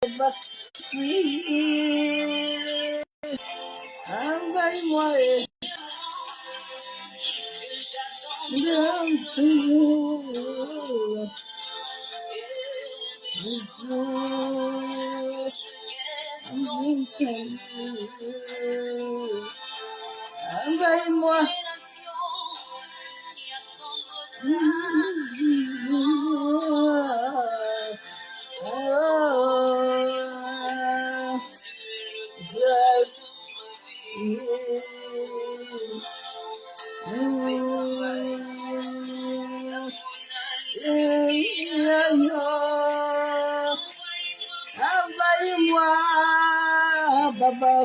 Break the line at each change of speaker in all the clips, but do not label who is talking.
l'esprit. Envoie-moi dans ce jour. Envoie-moi. Envoie-moi, Baba,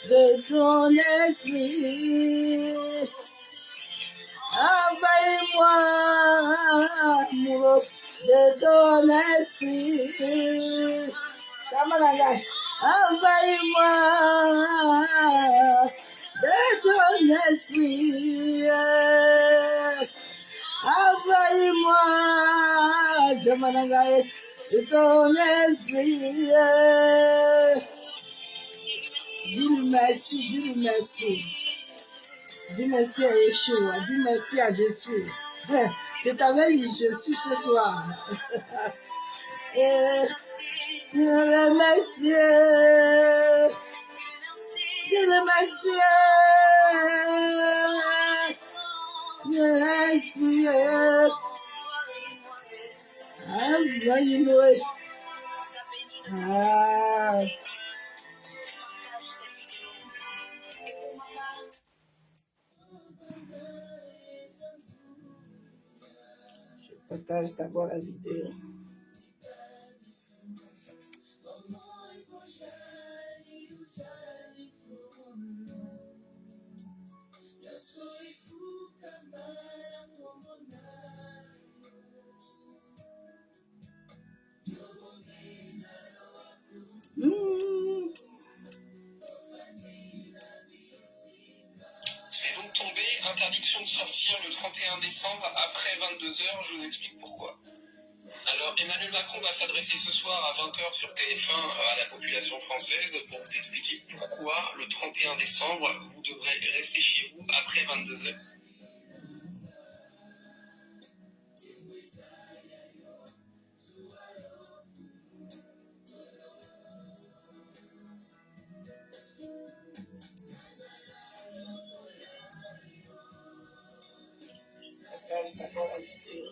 de ton esprit. Envoie-moi, amoureux, de ton esprit. Envoie-moi, de ton esprit. Envoie-moi, Jamanagaye, de ton esprit. Dis-lui merci, dis-lui merci. Dis merci à Yeshua, dis merci à Jésus. Je t'avais dit Jésus ce soir. Dis le merci. Dis le merci. L'esprit. Envoie-moi. Je partage d'abord la vidéo.
C'est donc tombé, interdiction de sortir le 31 décembre après 22h, je vous explique pourquoi. Alors Emmanuel Macron va s'adresser ce soir à 20h sur TF1 à la population française pour vous expliquer pourquoi le 31 décembre vous devrez rester chez vous après 22h.
Partage d'abord la vidéo.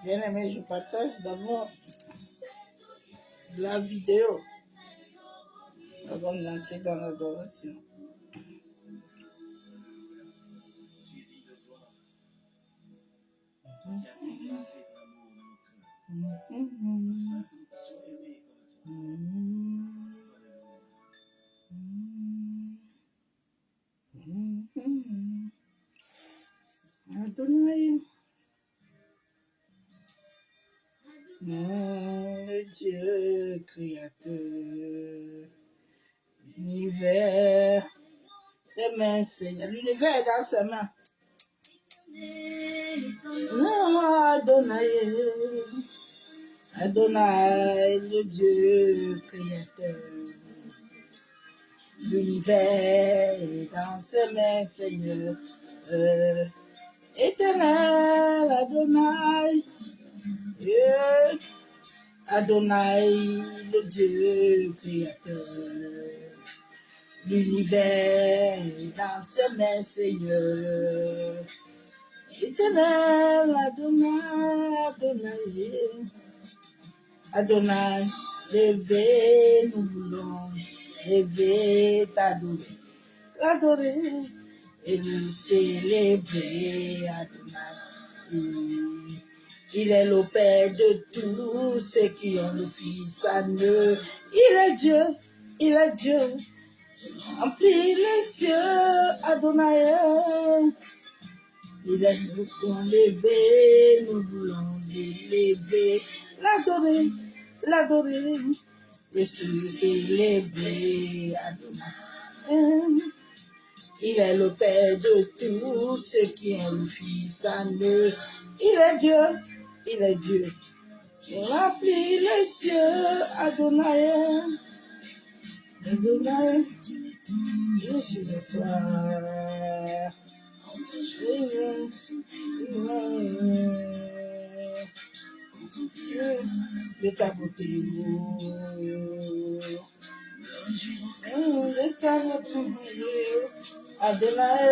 Bien aimé, je partage d'abord la vidéo avant de lancer dans l'adoration. Adonai, mon Dieu créateur, l'univers, tes mains, Seigneur, l'univers est dans ses mains. Adonai, Adonai, le Dieu créateur, l'univers est dans ses mains, Seigneur. Éternel, Adonai, Adonai, le Dieu créateur, l'univers est dans ses mains, Seigneur. Éternel, Adonai, Adonai, Adonai, lever, nous voulons lever, t'adorer, l'adorer et le célébrer, Adonai. Il est le Père de tous ceux qui ont le Fils à eux. Il est Dieu, il est Dieu. Emplis les cieux, Adonai. Il est nous voulons lever, nous voulons l'élever, l'adorer, l'adorer, et se célébrer, Adonai. Il est le Père de tous ceux qui ont le Fils en eux. Il est Dieu, il est Dieu. Il remplit les cieux, Adonai. Adonai, je suis à toi. De ta beauté, de ta beauté, Adonai,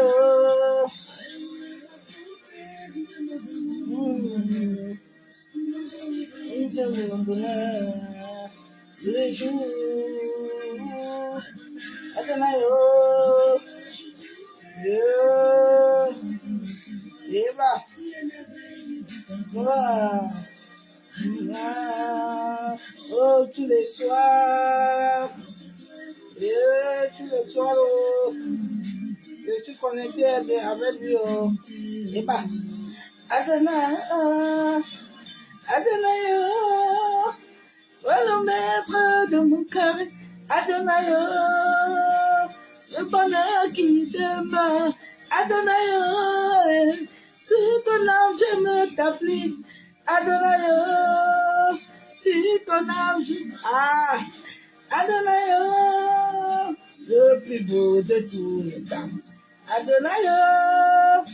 tous les jours, Adonai, oh, tous les soirs, oh, je suis connecté avec lui, oh, Adonai, Adonai, oh, le maître de mon cœur, Adonai, oh, le bonheur qui demeure, Adonai, oh, sur ton âme je me t'applique, Adonai, oh, sur ton âme je... Adonai, oh, le plus beau de tous les temps, Adonai, oh,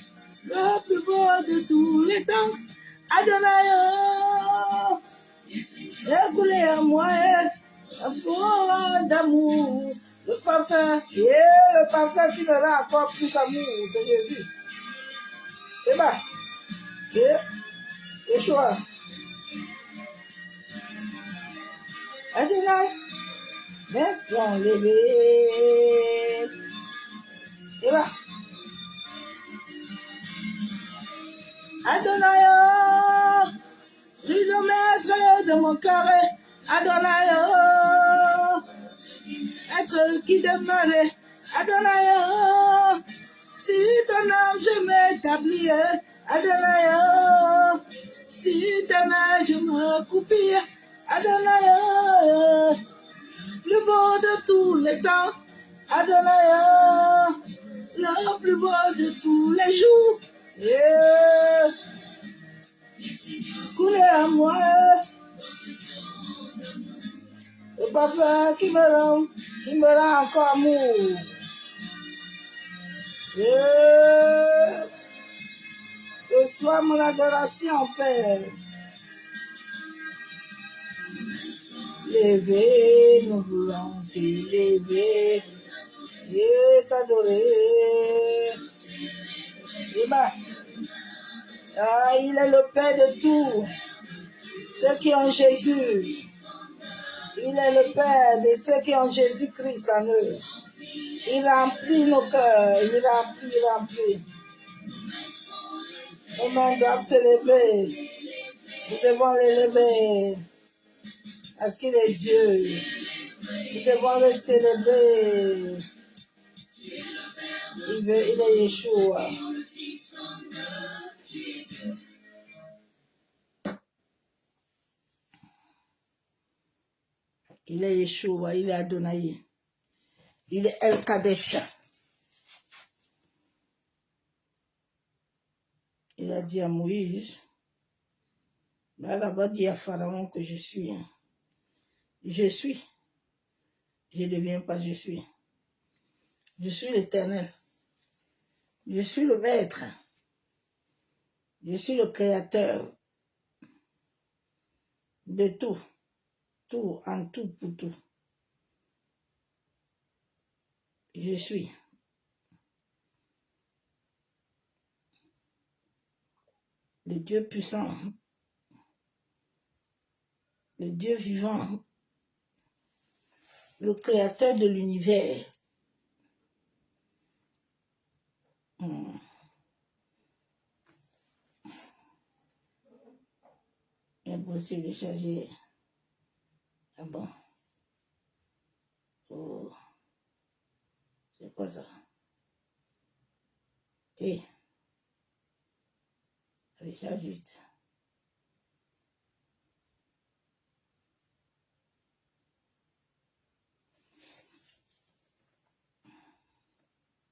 le plus beau de tous les temps, Adonai, oh, écoulez à moi, un peu d'amour, le parfum qui me rend encore plus amour, c'est Jésus. C'est bon. Yeshua. Adonai, mains sont levées. Et là. Adonai, oh, lui le maître de mon cœur, Adonai, oh, être qui demeure, Adonai, oh, si ton âme je m'établis, Adonai, oh, si ta main je me coupille, Adonai, oh, le beau de tous les temps, Adonai, oh, le plus beau de tous les jours, yeah. Coulez à moi, le parfum qui me rend encore amour. Reçois mon adoration, Père. Lever, nous voulons t'élever et t'adorer. Et ben, il est le Père de tout. Ceux qui ont Jésus, il est le Père de ceux qui ont Jésus-Christ en eux. Il remplit nos cœurs, il remplit. Nos mains doivent se lever. Nous devons les lever parce qu'il est Dieu. Nous devons le célébrer. Il est Yeshua. Il est Yeshua, il est Adonai. Il est El Kadesh. Il a dit à Moïse, il a d'abord dit à Pharaon que je suis. Je suis. Je ne deviens pas je suis. Je suis l'Éternel. Je suis le Maître. Je suis le Créateur de tout. Tout, en tout, pour tout. Je suis. Le Dieu puissant. Le Dieu vivant. Le Créateur de l'univers. Impossible de charger. Ah bon? Oh. C'est quoi ça? Eh. Allez, charge vite.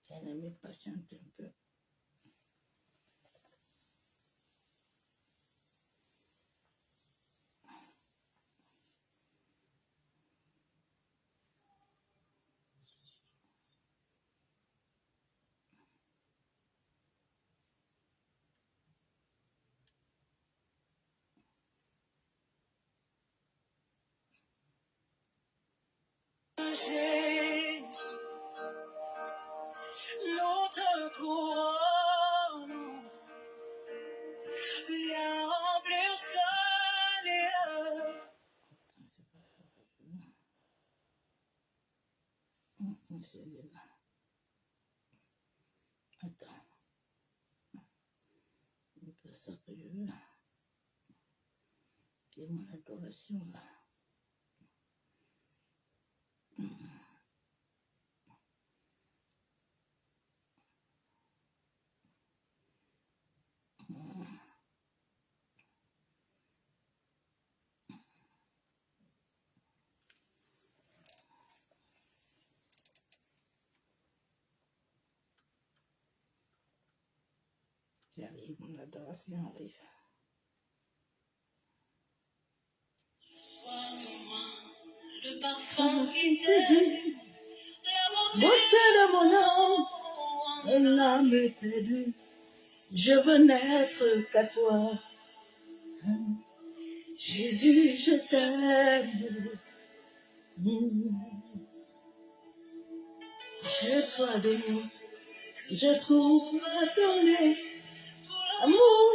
Bien-aimé, patiente un peu.
Notre couronne vient remplir ce lieu.
Attends. C'est pas ça que je veux. C'est mon adoration là. J'arrive, mon adoration arrive.
Sois de moi le parfum qui t'aide, la
Beauté de mon âme, et l'âme perdue. Je veux n'être qu'à toi. Jésus, je t'aime. Je sois de moi. Je trouve à donner. Amour,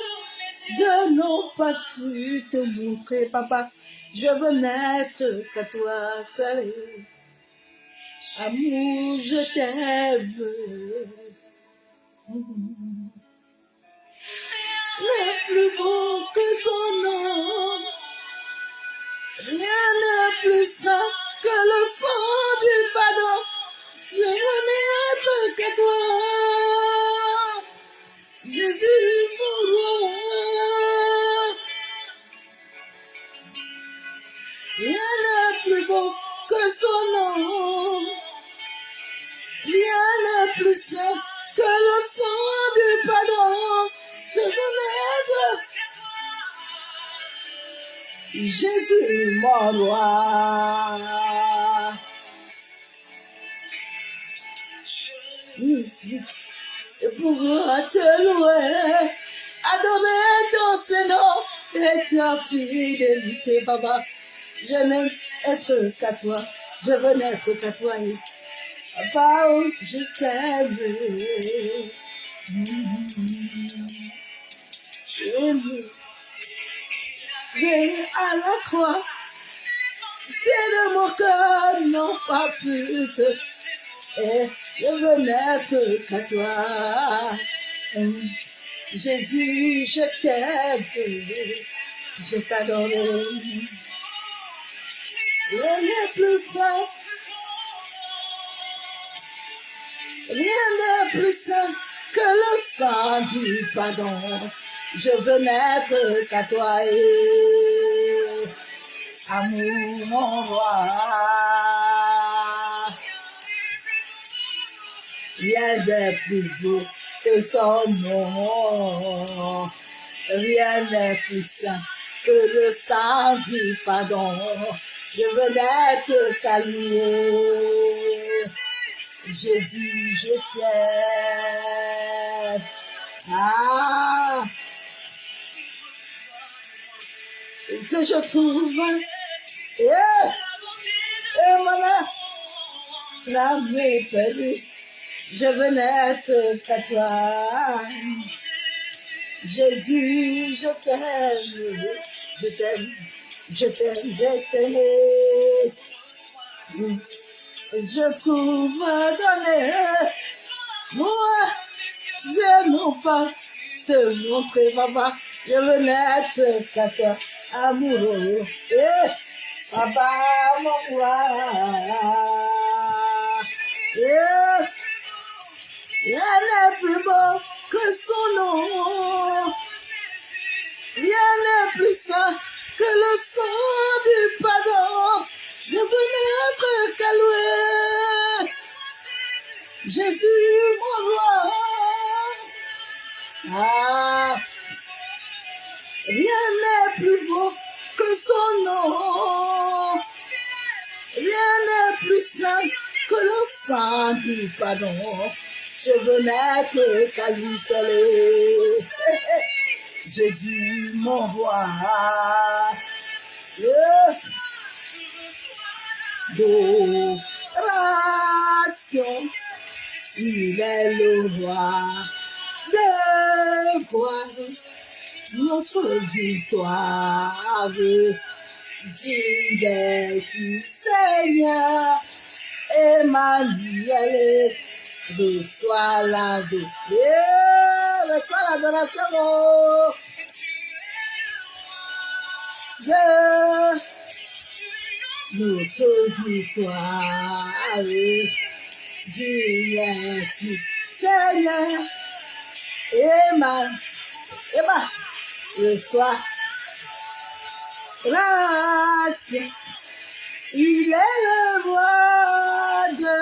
je n'ai pas su te montrer, papa. Je veux n'être qu'à toi seul. Amour, je t'aime. Le plus beau que son nom. Rien n'est plus saint que le sang du pardon. Je veux n'être qu'à toi. Jésus, mon roi. Rien n'est plus beau que son nom. Rien n'est plus saint que le sang du pardon. Je veux n'être Jésus, mon roi. et pouvoir te louer, adorer ton Seigneur et ta fidélité, Papa. Je n'aime être qu'à toi, je veux n'être qu'à toi, Papa, oh, je t'aime. Et à la croix, c'est de mon cœur n'ont pas pu te. Et je veux n'être qu'à toi. Jésus, je t'aime, je t'adore. Rien n'est plus saint, rien n'est plus saint que le sang du pardon. Je veux n'être qu'à toi, amour mon roi. Rien n'est plus beau que son nom. Rien n'est plus saint que le sang du pardon. Je veux n'être qu'à lui. Jésus, je t'aime. Ah, que je trouve. Et voilà, l'âme est perdue. Je veux n'être qu'à toi. Jésus, je t'aime. Je t'aime. Je t'aime. Je t'aime. Je trouve donné. Moi, je non pas te montrer, papa. Je veux n'être qu'à toi, amoureux. Papa, mon roi. Rien n'est plus beau que son nom. Rien n'est plus saint que le sang du pardon. Je veux n'être qu'à louer. Jésus, mon roi. Ah, rien n'est plus beau que son nom. Rien n'est plus saint que le sang du pardon. Je veux n'être qu'à lui seul. Jésus, mon roi. Adoration, il est le roi de gloire, notre victoire. Dieu du Seigneur, Emmanuel, reçois l'adoration de notre victoire. Dieu du Seigneur, Emma, reçois grâce. Il est le roi de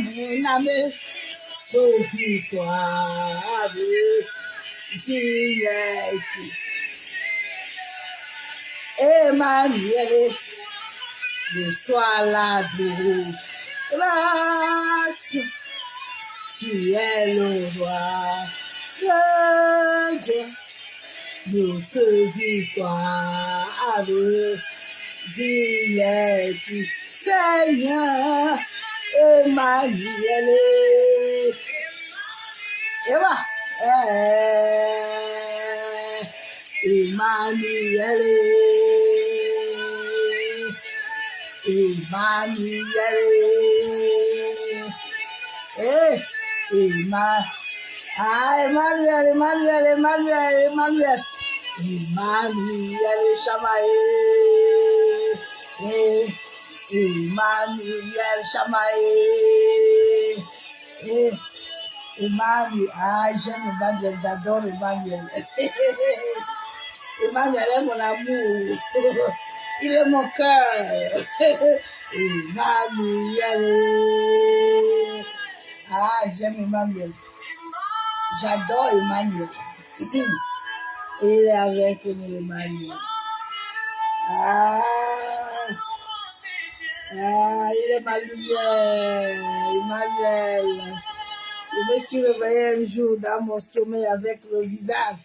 mon âme, ton victoire. Dieu du Emmanuel, reçois la grâce. Tu es le roi de notre victoire. Dieu du Seigneur, Emmanuel. Emmanuel. Emmanuel. Emmanuel, Emmanuel, Emmanuel, Emmanuel. Emmanuel Shamae. Emmanuel Shamae. Emmanuel, j'aime Emmanuel, j'adore Emmanuel. Emmanuel est mon amour. Il est mon cœur. Emmanuel. Ah, j'aime Emmanuel. J'adore Emmanuel. Il est avec nous, Emmanuel. Il est ma lumière. Emmanuel. Je me suis réveillée un jour dans mon sommeil avec le visage,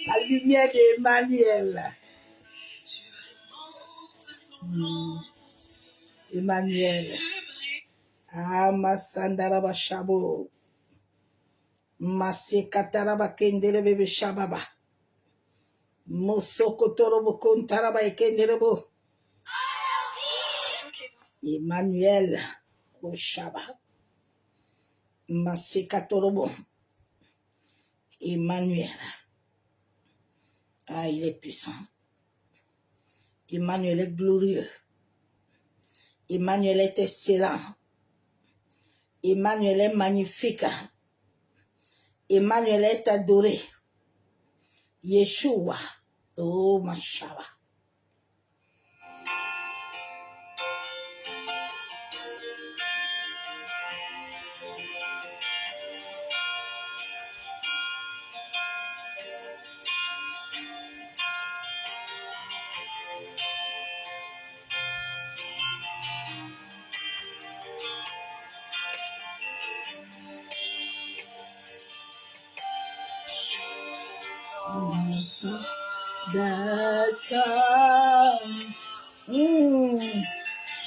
la lumière d'Emmanuel. Emmanuel. Ah, Masandaraba Shabo. Masekataraba Kendele Bebe Shababa. Mosokotorobo Kontaraba Ekenderebo. Emmanuel. Oshaba. Masekatorobo. Emmanuel. Ah, il est puissant. Emmanuel est glorieux. Emmanuel est excellent. Emmanuel est magnifique. Emmanuel est adoré. Yeshua. Oh, Mashaba.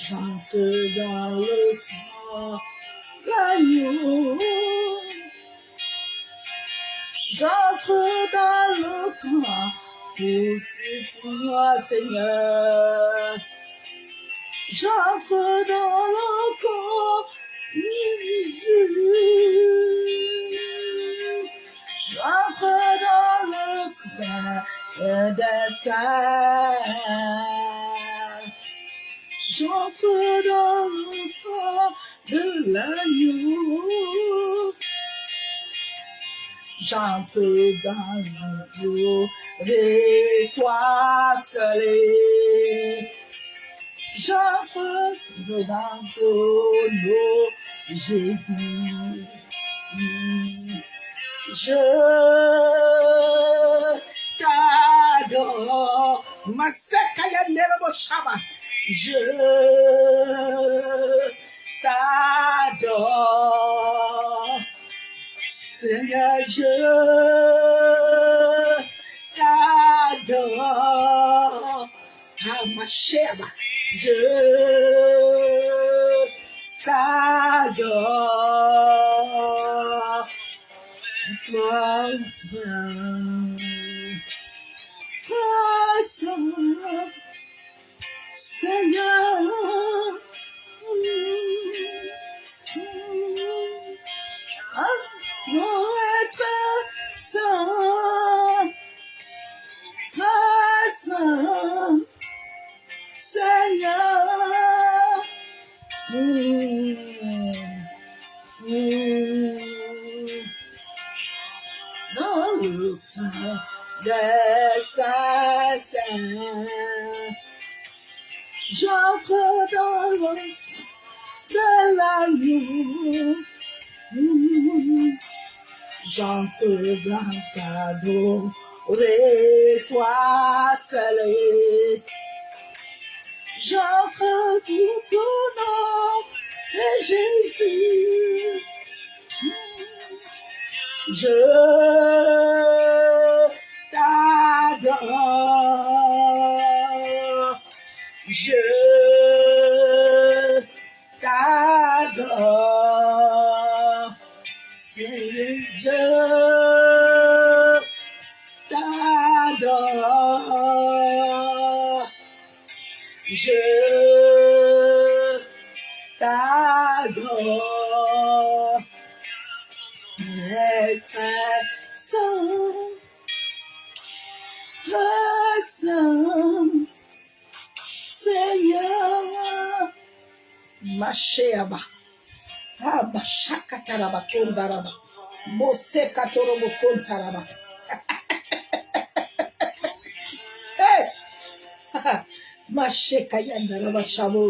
J'entre dans le sang, l'agneau. J'entre dans le camp, pour moi, Seigneur. J'entre dans le camp, Jésus. J'entre dans le sein des saints. J'entre dans le sang de l'agneau. J'entre dans l'eau des toits scellés. J'entre dans ton eau, Jésus. Je t'adore. Masekaya Nerebo Shaba. Je t'adore. Seigneur, je t'adore. Ah, ma chère, je t'adore. Toi seul, Seigneur. Mon être saint, très saint, Seigneur. Dans le sein des saints, j'entre dans le sein de l'agneau. J'entre dans ta toi scellé. J'entre tout ton nom, et Jésus. Je t'adore. Je t'adore. Je t'adore. Je t'adore. Très saint, très saint, Seigneur. Mashéaba. Ah, Mashakataraba Kondaraba. Mose Katorobo Kontaraba. Hey! Mashekayandaraba Shabo.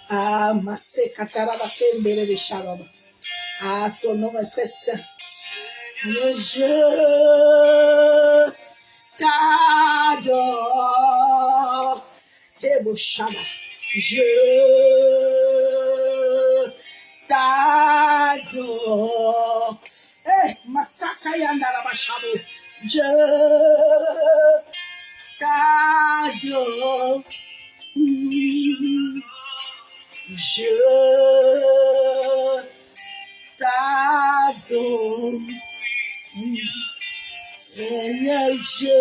Ah, Mase Kataraba Kendere Shababa. Ah, son nom est très saint. Je t'adore. Ebo Shaba. Je t'adore. Eh, Masaka Yandarabashabo. Je t'adore. Je t'adore. Seigneur, je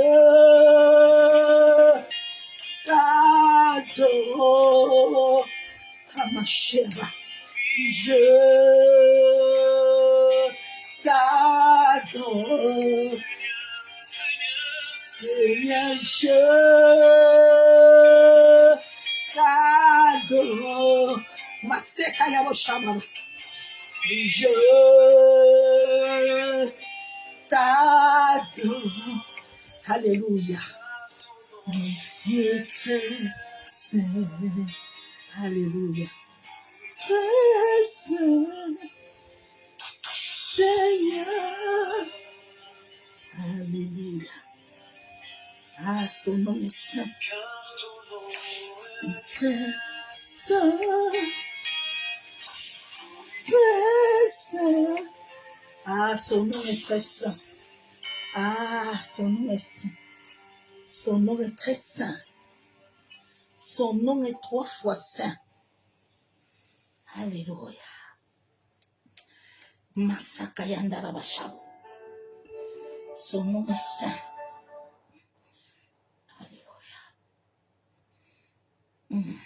t'adore. Amasheba. Je t'adore. Seigneur, je t'adore. Maseka Yaboshaba. Je t'adore. Alléluia. Dieu très saint. Alléluia. Très saint. Seigneur. Alléluia. Ah, son nom est saint. Très saint. Très saint. Ah, son nom est très saint. Ah, son nom est saint. Son nom est très saint. Son nom est 3 fois saint. Alléluia. Masakayandarabashab. Son nom est saint. Alléluia. Mm.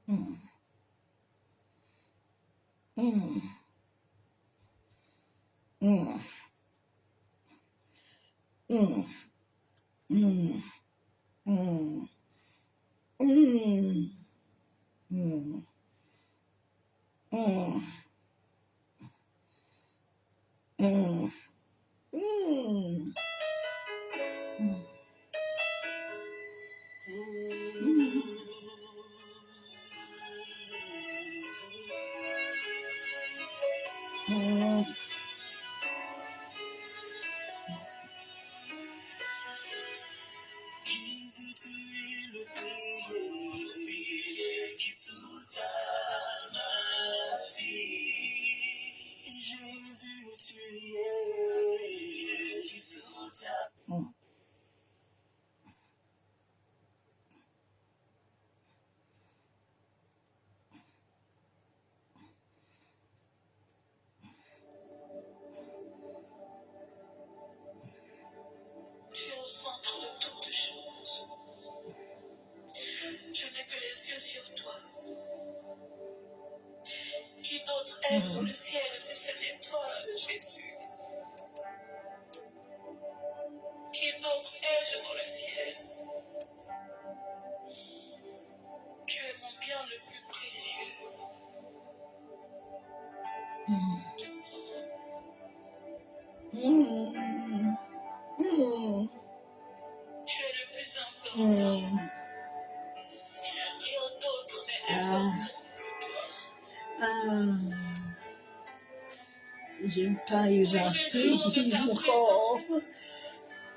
Mm. Mm. Mm. Mm. Mm. Mm. Mm. Mm. Mm. Mm. Mm. Mm.
Jésus, tu es le pilier qui soutient ma vie. Jésus, tu es qui soutient.
Mm.
Tu es au centre de toutes choses. Je n'ai que les yeux sur toi. Qui d'autre est-ce dans le ciel si ce n'est toi, Jésus? Qui d'autre ai-je dans le ciel? Tu es mon bien le plus précieux.
Mm. Mm.
Tu es le plus important.
Mm.
Rien d'autre n'est
Ah.
important que toi.
Ah. J'aime pas les gens
Jésus, hors de ta
encore.
présence.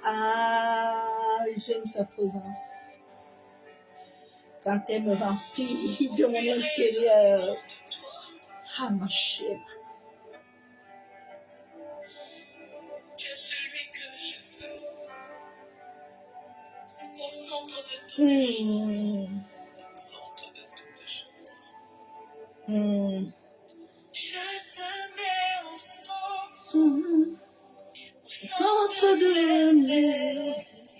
Ah, j'aime sa présence. Quand elle me remplit de mon intérieur. Ah, ma chère.
Tu es celui que je veux. Au centre de toutes choses. Au centre de toutes choses. Je te mets au centre. Au centre de mes vies.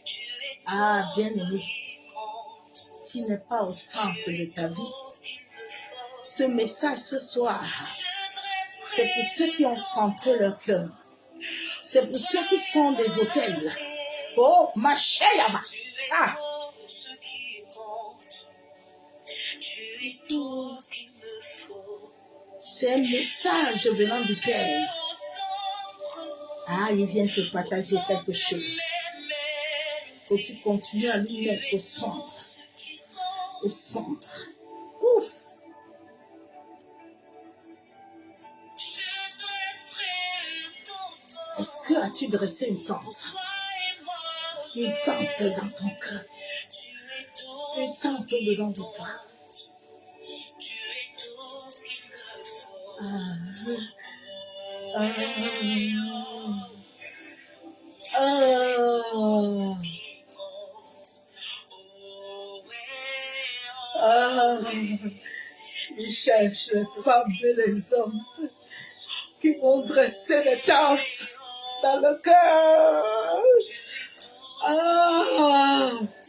Tu es tout
Ah, bien
ce
aimé.
qui compte.
S'il n'est pas au centre
Tu
de
es
ta vie,
tout ce qu'il me faut.
ce message ce soir,
Je
c'est pour ceux qui ont centré leur cœur. C'est pour ceux qui sont des hôtels. Oh, ma chère. Ah.
tout ce qui compte. Tu es tout ce qu'il me faut.
C'est un message venant du Père. Ah, il vient te partager quelque chose. Que tu continues à lui mettre au centre. Au centre. Ouf. Est-ce que as-tu dressé une tente? Une tente dans ton cœur. Une tente dedans de toi. Ah. Il cherche les femmes et les hommes qui vont dresser les tentes dans le cœur.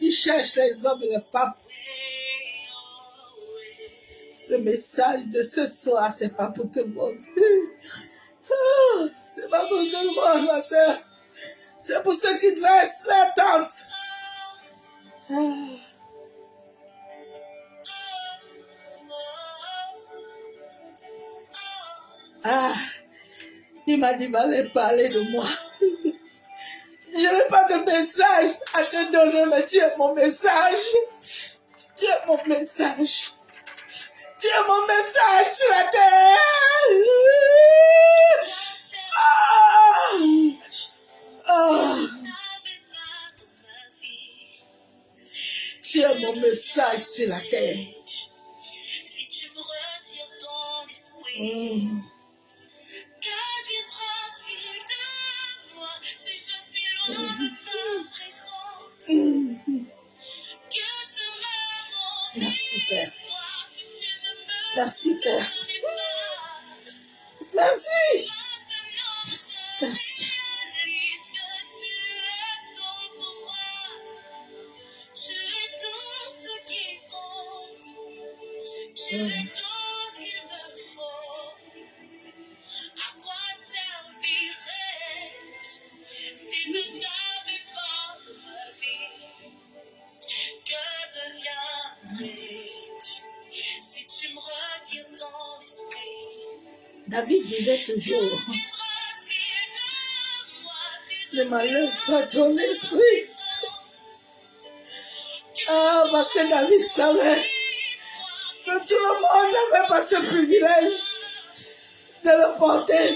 Il cherche les hommes et les femmes. Ce message de ce soir, c'est pas pour tout le monde. C'est pas pour tout le monde, ma soeur. C'est pour ceux qui dressent la tente. Il m'a dit, allez parler de moi. Je n'ai pas de message à te donner, mais tu es mon message. Tu es mon message. Tu es mon message sur la terre. Tu es mon message sur la terre.
Si tu me retires ton esprit, qu'adviendra-t-il de moi si je suis loin de ta présence? Que sera mon histoire si tu ne me
Merci, Père.
connais pas?
Merci.
Maintenant
Merci.
je réalise que tu es tout pour moi. Tu es tout ce qui compte. Tu es tout ce qu'il me faut. À quoi servirais-je si je n'avais pas ma vie? Que deviendrais-je si tu me retires ton esprit?
David disait toujours,
Qu'adviendra-t-il de moi si
je
je
m'enlève
suis
pas ton esprit. Parce que David savait que tout le monde n'avait pas ce privilège de le porter.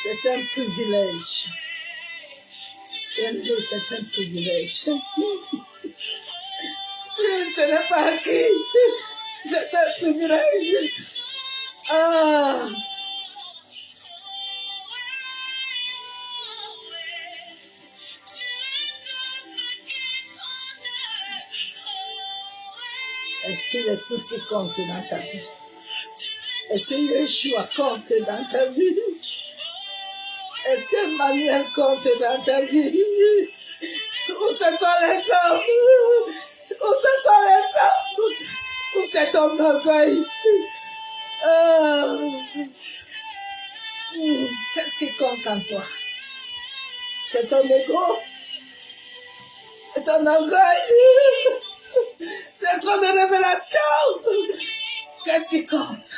C'est un privilège. Bien-aimé, c'est un privilège. Ce n'est pas acquis. C'est un privilège. Est-ce qu'il est tout ce qui compte dans ta vie? Est-ce que Yeshua compte dans ta vie? Est-ce que Manuel compte dans ta vie? Où ce sont les hommes? Où ce sont les hommes? Où c'est ton orgueil? Qu'est-ce qui compte en toi? C'est ton ego? C'est ton orgueil? C'est trop de révélation? Qu'est-ce qui compte?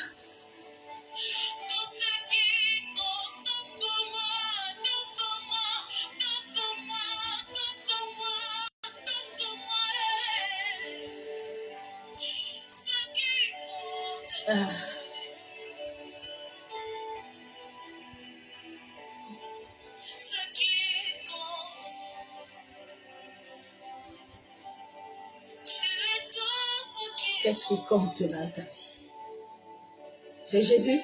Qu'est-ce qui compte dans ta vie? C'est Jésus?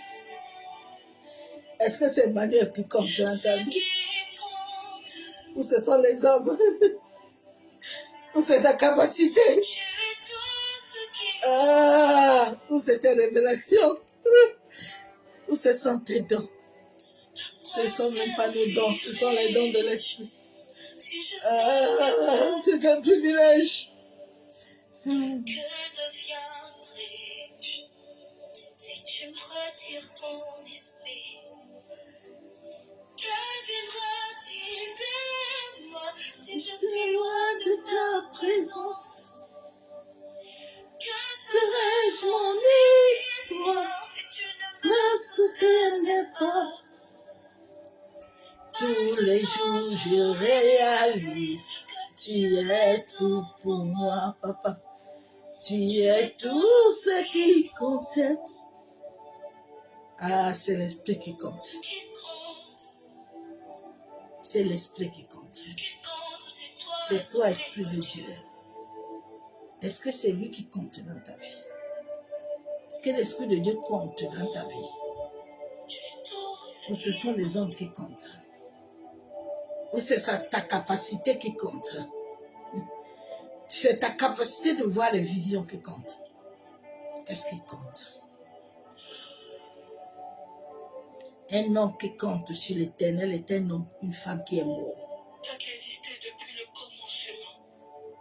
Est-ce que c'est Emmanuel qui compte dans ta vie? Ou ce sont les hommes? Ou c'est ta capacité? Ou c'est tes révélations? Ou ce sont tes dons? Ce ne sont même pas nos dons, ce sont les dons de l'esprit. C'est un privilège.
Que deviendrai-je si tu me retires ton esprit? Qu'adviendra-t-il de moi si je suis loin de ta présence? Que serais-je mon histoire si tu ne me soutenais pas?
Tous les jours, je réalise que tu es tout pour moi, papa. Tu es tout ce qui compte. C'est l'esprit qui compte. C'est l'esprit qui compte.
Ce qui compte, c'est toi,
C'est toi, Esprit de Dieu. Est-ce que c'est lui qui compte dans ta vie? Est-ce que l'Esprit de Dieu compte dans ta vie? Ou ce sont les hommes qui comptent? Ou c'est ta capacité qui compte? C'est ta capacité de voir les visions qui compte. Qu'est-ce qui compte? Un homme qui compte sur l'Éternel est un homme, une femme qui est morte.
Toi qui existais depuis le commencement.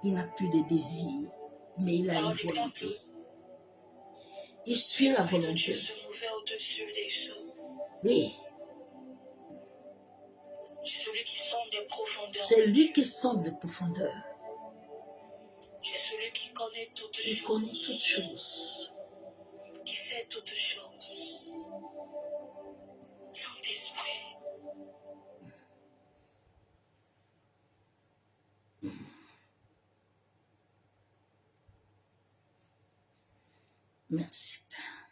Il n'a plus de désir, mais il a une volonté. Il suit la volonté.
Dieu se mouvait au-dessus des choses.
Oui.
Tu es celui qui sonde les profondeurs.
C'est lui qui sonde les profondeurs.
Tu es celui qui connaît toutes choses.
Il connaît toutes choses.
Qui sait toutes choses. Saint-Esprit.
Merci, Père.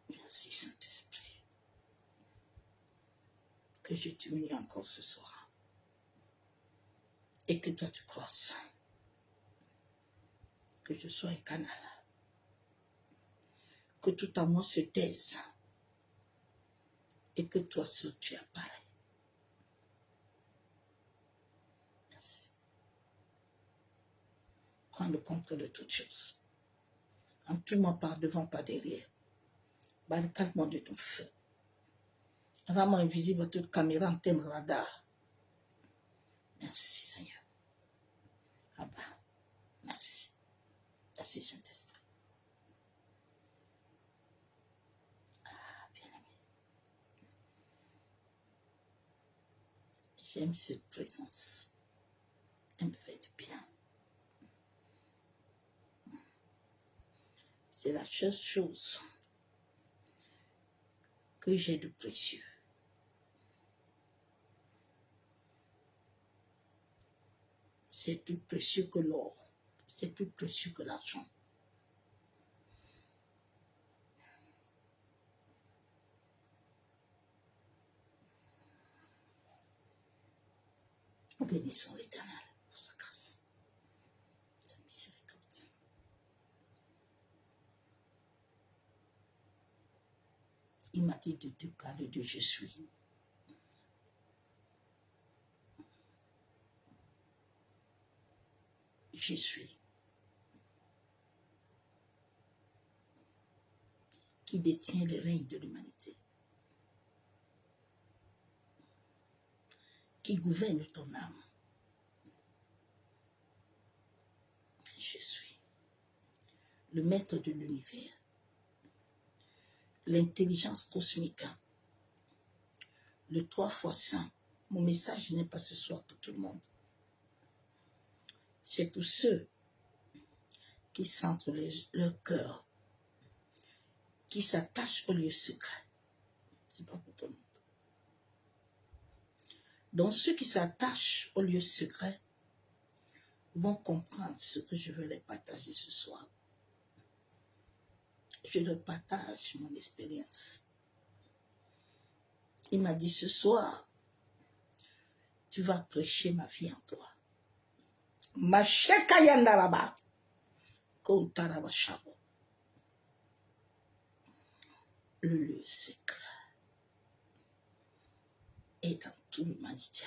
Merci, Saint-Esprit. Que je t'humilie encore ce soir. Et que toi tu croisses. Que je sois un canal. Que tout à moi se taise. Et que toi seul tu apparais. Merci. Prends le contrôle de toutes choses. En tout moi par devant, par derrière. Barricade-moi de ton feu. Rends-moi invisible à toute caméra, antenne, radar. Merci Seigneur. Abba. Merci. Merci Saint-Esprit. Ah, bien-aimé. J'aime cette présence. Elle me fait du bien. C'est la seule chose que j'ai de précieux. C'est plus précieux que l'or. C'est plus précieux que l'argent. Nous bénissons l'Éternel pour sa grâce, sa miséricorde. Il m'a dit de te parler de je suis. Je suis. Qui détient le règne de l'humanité. Qui gouverne ton âme. Je suis. Le maître de l'univers. L'intelligence cosmique. Le 3 fois saint. Mon message n'est pas ce soir pour tout le monde. C'est pour ceux qui centrent leur cœur, qui s'attachent au lieu secret. C'est pas pour tout le monde. Donc ceux qui s'attachent au lieu secret vont comprendre ce que je veux les partager ce soir. Je leur partage mon expérience. Il m'a dit ce soir, tu vas prêcher ma vie en toi. Macheka yandaraba, kontaraba chabo. Le lieu secret est dans toute l'humanité.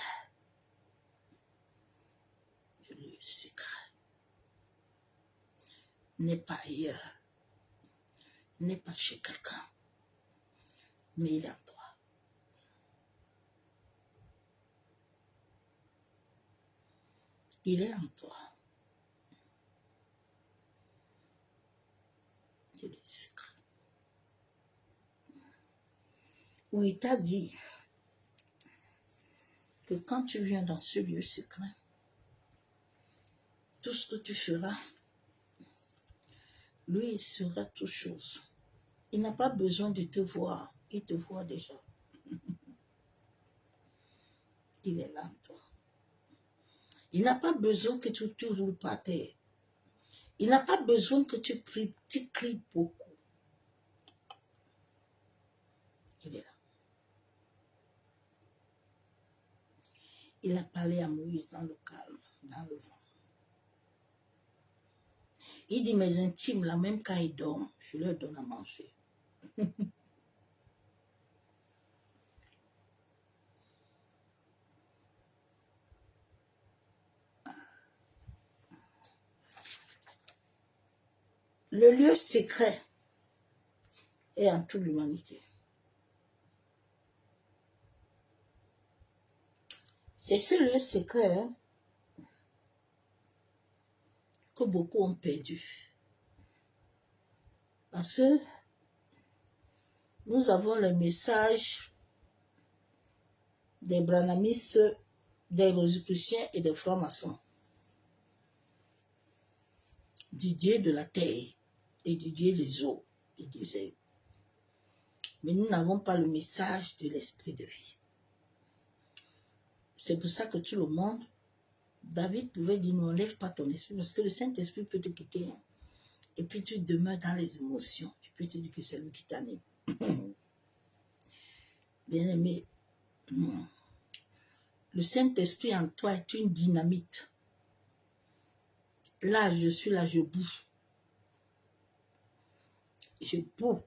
Le lieu secret n'est pas ailleurs, n'est pas chez quelqu'un, mais il est en toi. Il est en toi. Le lieu secret. Où il t'a dit que quand tu viens dans ce lieu secret, tout ce que tu feras, lui, il sera toute chose. Il n'a pas besoin de te voir, il te voit déjà. Il est là en toi. Il n'a pas besoin que tu roules par terre. Il n'a pas besoin que tu cries beaucoup. Il est là. Il a parlé à Moïse dans le calme, dans le vent. Il dit, mes intimes, là, même quand ils dorment, je leur donne à manger. Le lieu secret est en toute l'humanité. C'est ce lieu secret hein, que beaucoup ont perdu. Parce que nous avons le message des branhamistes, des rosicruciens et des francs-maçons, du Dieu de la terre et du Dieu des eaux et des airs. Mais nous n'avons pas le message de l'esprit de vie. C'est pour ça que tout le monde, David pouvait dire, n'enlève pas ton esprit, parce que le Saint-Esprit peut te quitter. Hein. Et puis tu demeures dans les émotions. Et puis tu dis que c'est lui qui t'anime. Bien-aimé, le Saint-Esprit en toi est une dynamite. Là, je suis là, je bouge. Je bouge.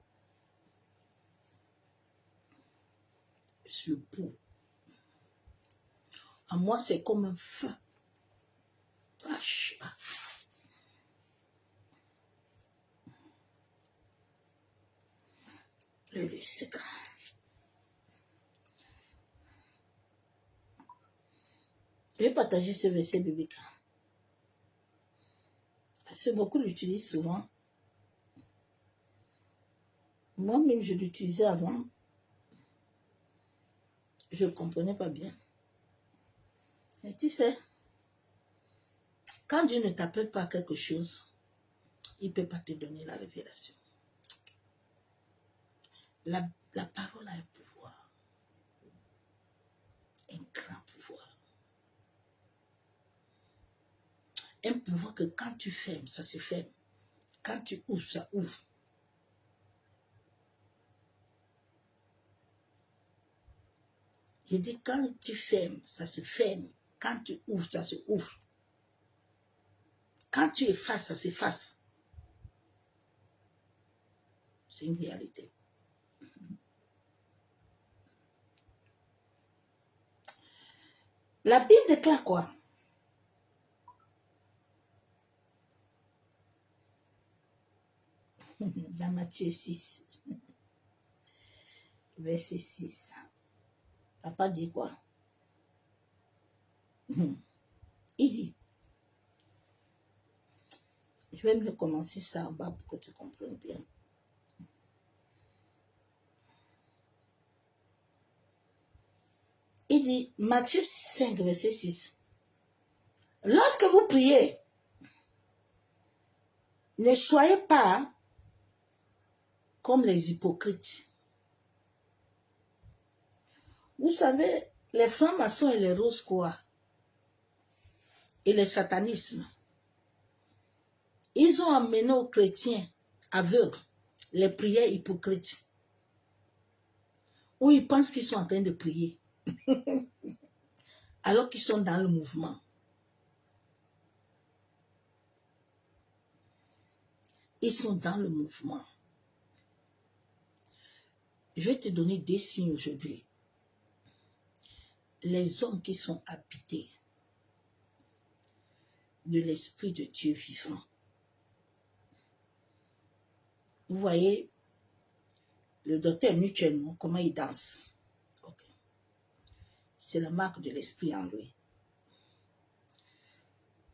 Je bouge. À moi, c'est comme un feu. Le secret. Je vais partager ce verset biblique. Parce que beaucoup l'utilisent souvent. Moi-même, je l'utilisais avant. Je ne comprenais pas bien. Et tu sais, quand Dieu ne t'appelle pas à quelque chose, il ne peut pas te donner la révélation. La parole a un pouvoir. Un grand pouvoir. Un pouvoir que quand tu fermes, ça se ferme. Quand tu ouvres, ça ouvre. Je dis, quand tu fermes, ça se ferme. Quand tu ouvres, ça se ouvre. Quand tu effaces, ça s'efface. C'est une réalité. La Bible déclare quoi? Dans Matthieu 6, verset 6. Papa dit quoi? Il dit, je vais mieux commencer ça en bas pour que tu comprennes bien. Il dit, Matthieu 5, verset 6. Lorsque vous priez, ne soyez pas comme les hypocrites. Vous savez, les francs-maçons et les rose-croix et le satanisme, ils ont amené aux chrétiens aveugles les prières hypocrites, où ils pensent qu'ils sont en train de prier, alors qu'ils sont dans le mouvement. Ils sont dans le mouvement. Je vais te donner des signes aujourd'hui. Les hommes qui sont habités de l'Esprit de Dieu vivant. Vous voyez, le docteur mutuellement, comment il danse. Okay. C'est la marque de l'Esprit en lui.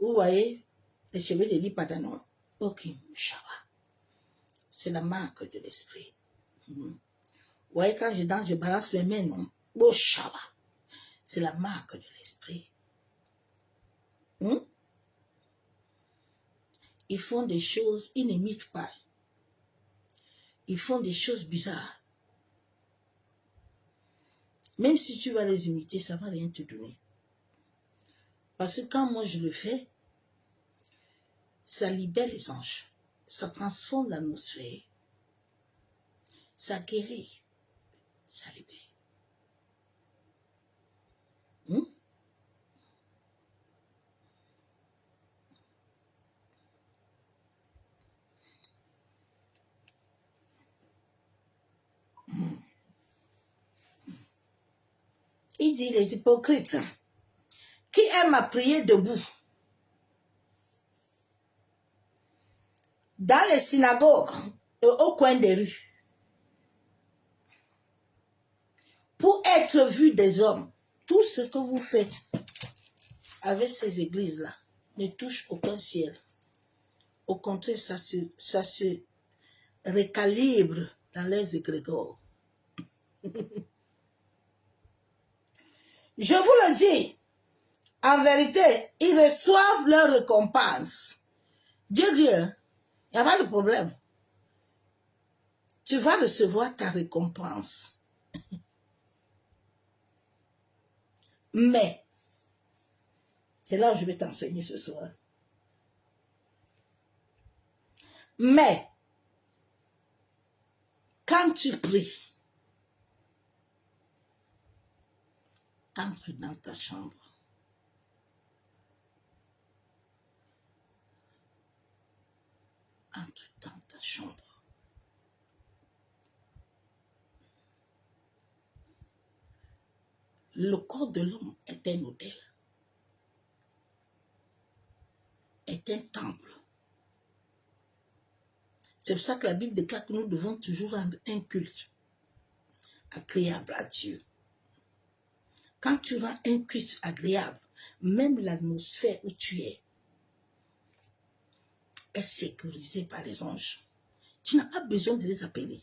Vous voyez, les cheveux de l'Ipadanon. Ok, Shaba. C'est la marque de l'Esprit. Vous voyez, quand je danse, je balance mes mains, non? Oh, Shaba. C'est la marque de l'Esprit. Ils font des choses, ils n'imitent pas. Ils font des choses bizarres. Même si tu vas les imiter, ça ne va rien te donner. Parce que quand moi je le fais, ça libère les anges. Ça transforme l'atmosphère. Ça guérit. Ça libère. Il dit les hypocrites qui aiment à prier debout dans les synagogues et au coin des rues pour être vus des hommes. Tout ce que vous faites avec ces églises-là ne touche aucun ciel. Au contraire, ça se recalibre dans les égrégores. Je vous le dis, en vérité, ils reçoivent leur récompense. Dieu dit, il n'y a pas de problème. Tu vas recevoir ta récompense. Mais, c'est là où je vais t'enseigner ce soir. Mais, quand tu pries, entre dans ta chambre. Entre dans ta chambre. Le corps de l'homme est un autel, est un temple. C'est pour ça que la Bible déclare que nous devons toujours rendre un culte agréable à Dieu. Quand tu rends un culte agréable, même l'atmosphère où tu es sécurisée par les anges. Tu n'as pas besoin de les appeler.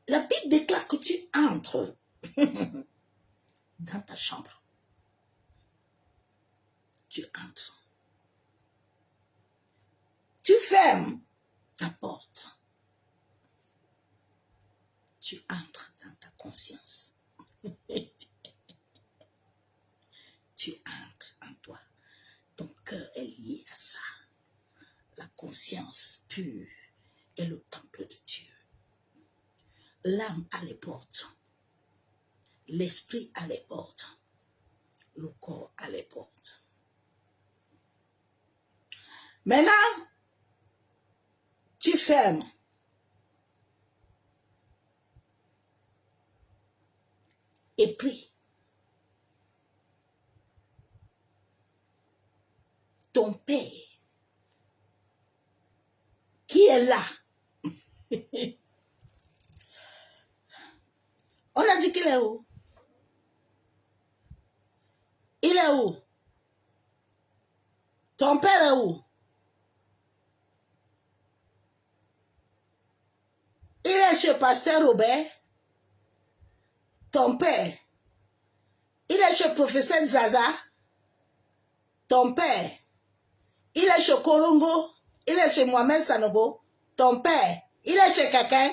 La Bible déclare que tu entres dans ta chambre. Tu entres. Tu fermes ta porte. Tu entres dans ta conscience. Tu entres en toi. Ton cœur est lié à ça. La conscience pure est le temple de Dieu. L'âme a les portes. L'esprit a les portes. Le corps a les portes. Maintenant, tu fermes. Et prie. Ton Père, qui est là. On a dit qu'il est où? Il est où? Ton Père est où? Il est chez Pasteur Robert. Ton Père. Il est chez Professeur Zaza. Ton Père. Il est chez Korongo. Il est chez Mohamed Sanogo. Ton Père. Il est chez quelqu'un.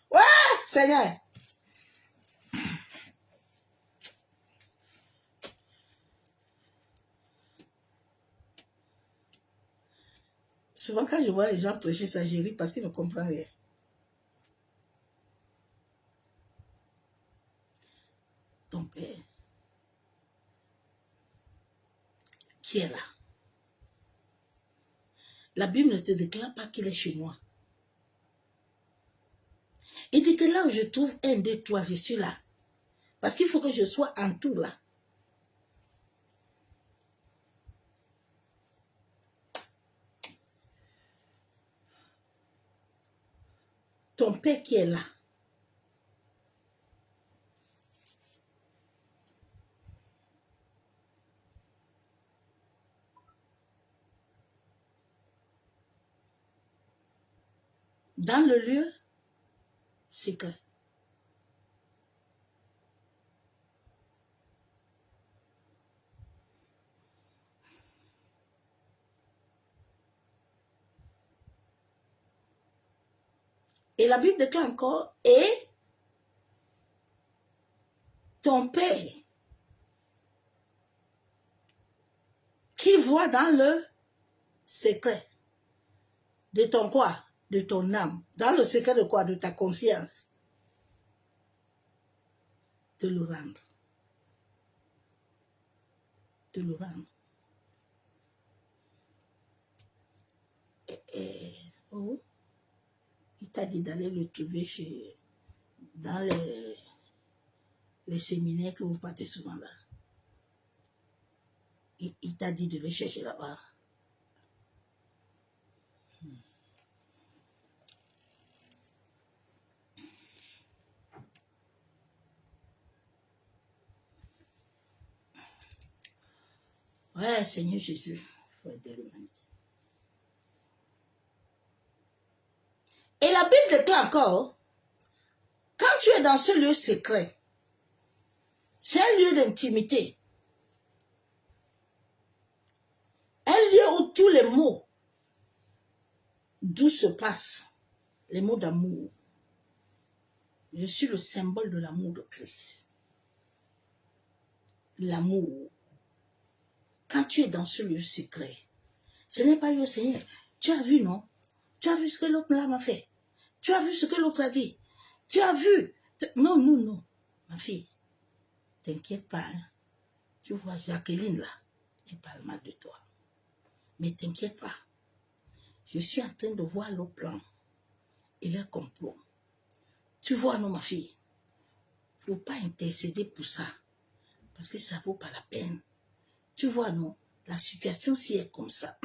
Ouais, Seigneur. Souvent, quand je vois les gens prêcher ça, je ris parce qu'ils ne comprennent rien. Ton Père, qui est là. La Bible ne te déclare pas qu'il est chez moi. Il dit que là où je trouve 1, 2, 3, je suis là. Parce qu'il faut que je sois en tout là. Ton Père qui est là. Dans le lieu secret. Et la Bible déclare encore, et ton Père qui voit dans le secret de ton quoi? De ton âme. Dans le secret de quoi? De ta conscience. Te le rendre. Te le rendre. Oh. t'a dit d'aller le trouver dans les séminaires que vous partez souvent là. Il t'a dit de le chercher là-bas. Ouais, Seigneur Jésus, il faut aider l'humanité. Et la Bible déclare encore, quand tu es dans ce lieu secret, c'est un lieu d'intimité, un lieu où tous les mots d'où se passent, les mots d'amour. Je suis le symbole de l'amour de Christ. L'amour. Quand tu es dans ce lieu secret, ce n'est pas yo Seigneur. Tu as vu, non? Tu as vu ce que l'autre là m'a fait? Tu as vu ce que l'autre a dit? Tu as vu? Non, non, non. Ma fille, t'inquiète pas. Hein? Tu vois, Jacqueline là, elle parle mal de toi. Mais t'inquiète pas. Je suis en train de voir le plan et le complot. Tu vois, non, ma fille? Il ne faut pas intercéder pour ça. Parce que ça ne vaut pas la peine. Tu vois, non? La situation, si est comme ça.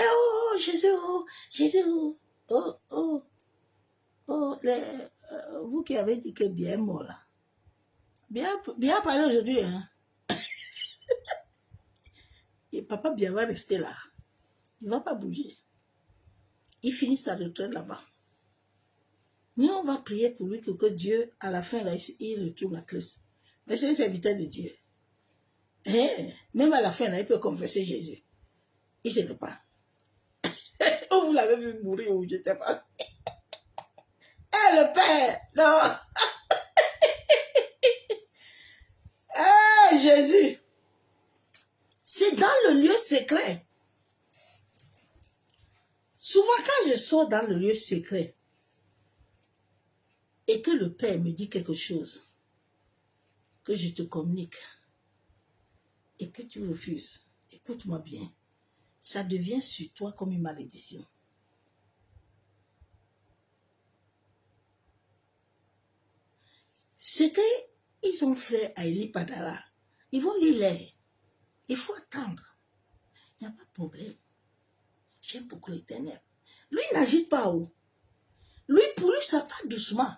Oh, Jésus, Jésus. Oh, oh, oh, vous qui avez dit que bien est mort là. Bien parlé aujourd'hui, hein. Et papa bien va rester là. Il ne va pas bouger. Il finit sa retraite là-bas. Nous, on va prier pour lui que Dieu, à la fin, là, il retourne à Christ. Mais c'est un serviteur de Dieu. Et même à la fin, là, il peut confesser Jésus. Il se repent. Oh, vous l'avez vu mourir ou je ne sais pas. Eh, le Père, non. Eh, Jésus. C'est dans le lieu secret. Souvent, quand je sors dans le lieu secret et que le Père me dit quelque chose, que je te communique et que tu refuses, écoute-moi bien, ça devient sur toi comme une malédiction. Ce qu'ils ont fait à Eli Padala, ils vont lui lire. Il faut attendre. Il n'y a pas de problème. J'aime beaucoup l'Éternel. Lui, il n'agite pas haut. Lui, pour lui, ça part doucement.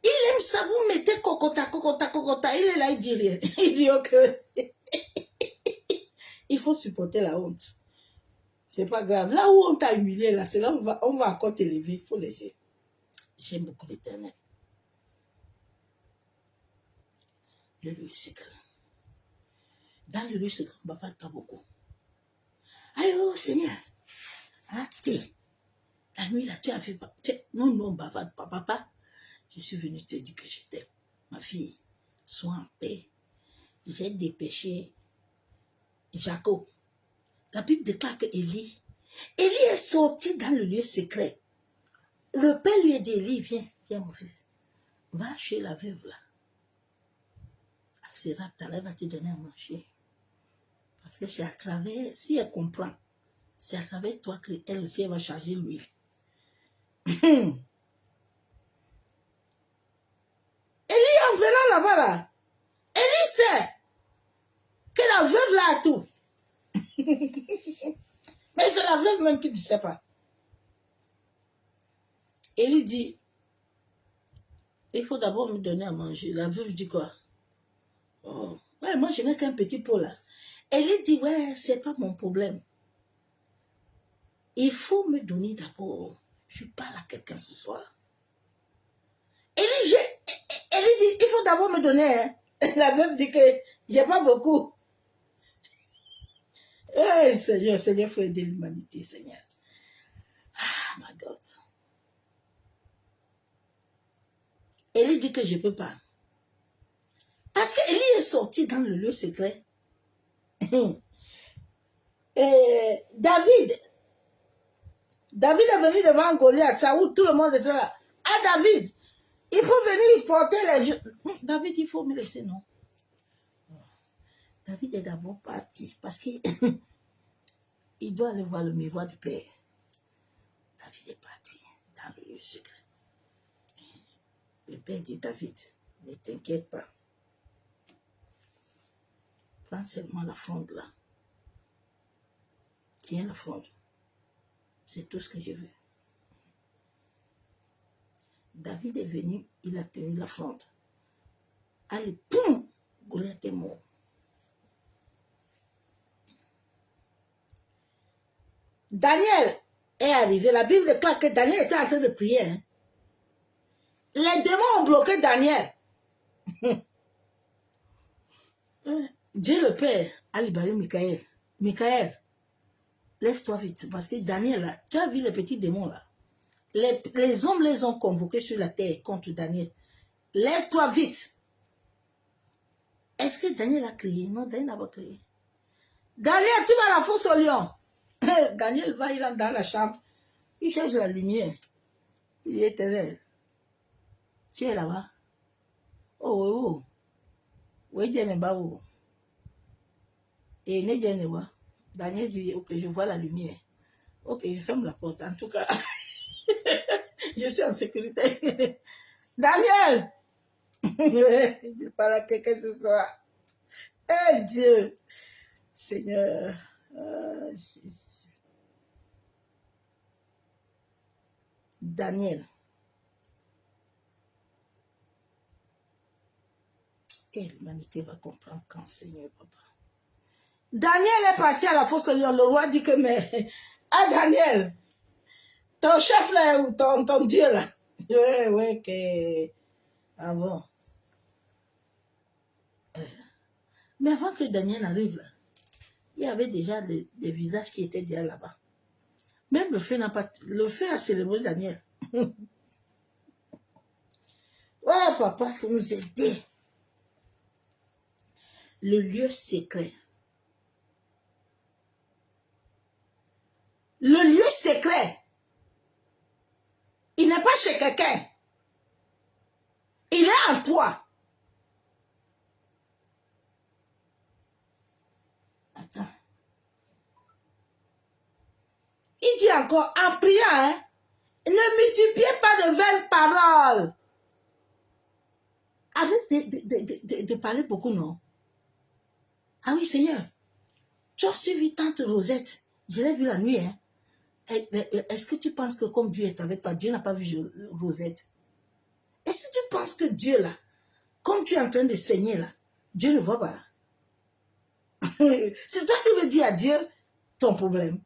Il aime ça, vous mettez cocota, cocota, cocota. Il est là, il dit rien. Il dit ok. Il faut supporter la honte. C'est pas grave. Là où on t'a humilié, là, c'est là où on va encore t'élever. Il faut laisser. J'aime beaucoup l'Éternel. Le lieu secret. Dans le lieu secret, on ne bavade pas beaucoup. Aïe, oh Seigneur. Ah, la nuit là, tu as vu. Non, non, bavade pas, papa. Je suis venu te dire que je t'aime. Ma fille, sois en paix. J'ai dépêché Jacob. La Bible déclare que Élie est sorti dans le lieu secret. Le père lui a dit, Élie, viens, viens mon fils. Va chez la veuve là. Elle se rapte, elle va te donner à manger. Parce que c'est à travers, si elle comprend, c'est à travers toi qu'elle aussi elle va charger l'huile. Élie, en venant là-bas là, Élie sait que la veuve là a tout. Mais c'est la veuve même qui ne sait pas. Élie dit, il faut d'abord me donner à manger. La veuve dit quoi? Oh, ouais, moi je n'ai qu'un petit pot là. Élie dit, ouais, c'est pas mon problème. Il faut me donner d'abord. Je parle à quelqu'un ce soir. Élie dit, il faut d'abord me donner. Hein. La veuve dit que j'ai pas beaucoup. Hey, Seigneur, Seigneur, il faut aider l'humanité, Seigneur. Ah, my God. Élie dit que je ne peux pas. Parce qu'Élie est sorti dans le lieu secret. Et David est venu devant Goliath, ça où tout le monde était là. Ah, David, Il faut venir porter les gens. David, il faut me laisser, non. David est d'abord parti parce qu'il il doit aller voir le miroir du Père. David est parti dans le lieu secret. Le Père dit, David, ne t'inquiète pas. Prends seulement la fronde là. Tiens la fronde. C'est tout ce que je veux. David est venu, il a tenu la fronde. Allez, poum! Goliath est mort. Daniel est arrivé. La Bible déclare que Daniel était en train de prier. Hein. Les démons ont bloqué Daniel. Dieu le Père a libéré Michael. Michael, lève-toi vite. Parce que Daniel, là, tu as vu les petits démons là. Les hommes les ont convoqués sur la terre contre Daniel. Lève-toi vite. Est-ce que Daniel a crié? Non, Daniel n'a pas crié. Daniel, tu vas à la fosse au lion. Daniel va, il entre dans la chambre. Il cherche la lumière. Il est éternel. Tu es là-bas. Oh. Oui, Dieu n'est pas où. Et Dieu n'est pas. Daniel dit, ok, je vois la lumière. Ok, je ferme la porte. En tout cas, je suis en sécurité. Daniel! Je parle à quelqu'un ce soir. Eh Dieu! Seigneur, Jésus. Daniel. Et l'humanité va comprendre quand, Seigneur, papa. Daniel est parti à la fosse au lion. Le roi dit que, mais, ah Daniel, ton chef là, ou ton Dieu là. Ouais, que, ah bon. Mais avant que Daniel arrive là, il y avait déjà des visages qui étaient déjà là-bas. Même le feu n'a pas... Le feu a célébré Daniel. Ouais, papa, il faut nous aider. Le lieu secret. Le lieu secret. Il n'est pas chez quelqu'un. Il est en toi. Attends. Il dit encore, en priant, hein, ne multipliez pas de vaines paroles. Arrête de parler beaucoup, non? Ah oui, Seigneur. Tu as suivi tante Rosette. Je l'ai vue la nuit, hein. Est-ce que tu penses que comme Dieu est avec toi, Dieu n'a pas vu Rosette? Est-ce que tu penses que Dieu, là, comme tu es en train de saigner, là, Dieu ne voit pas? C'est toi qui veux dire à Dieu ton problème.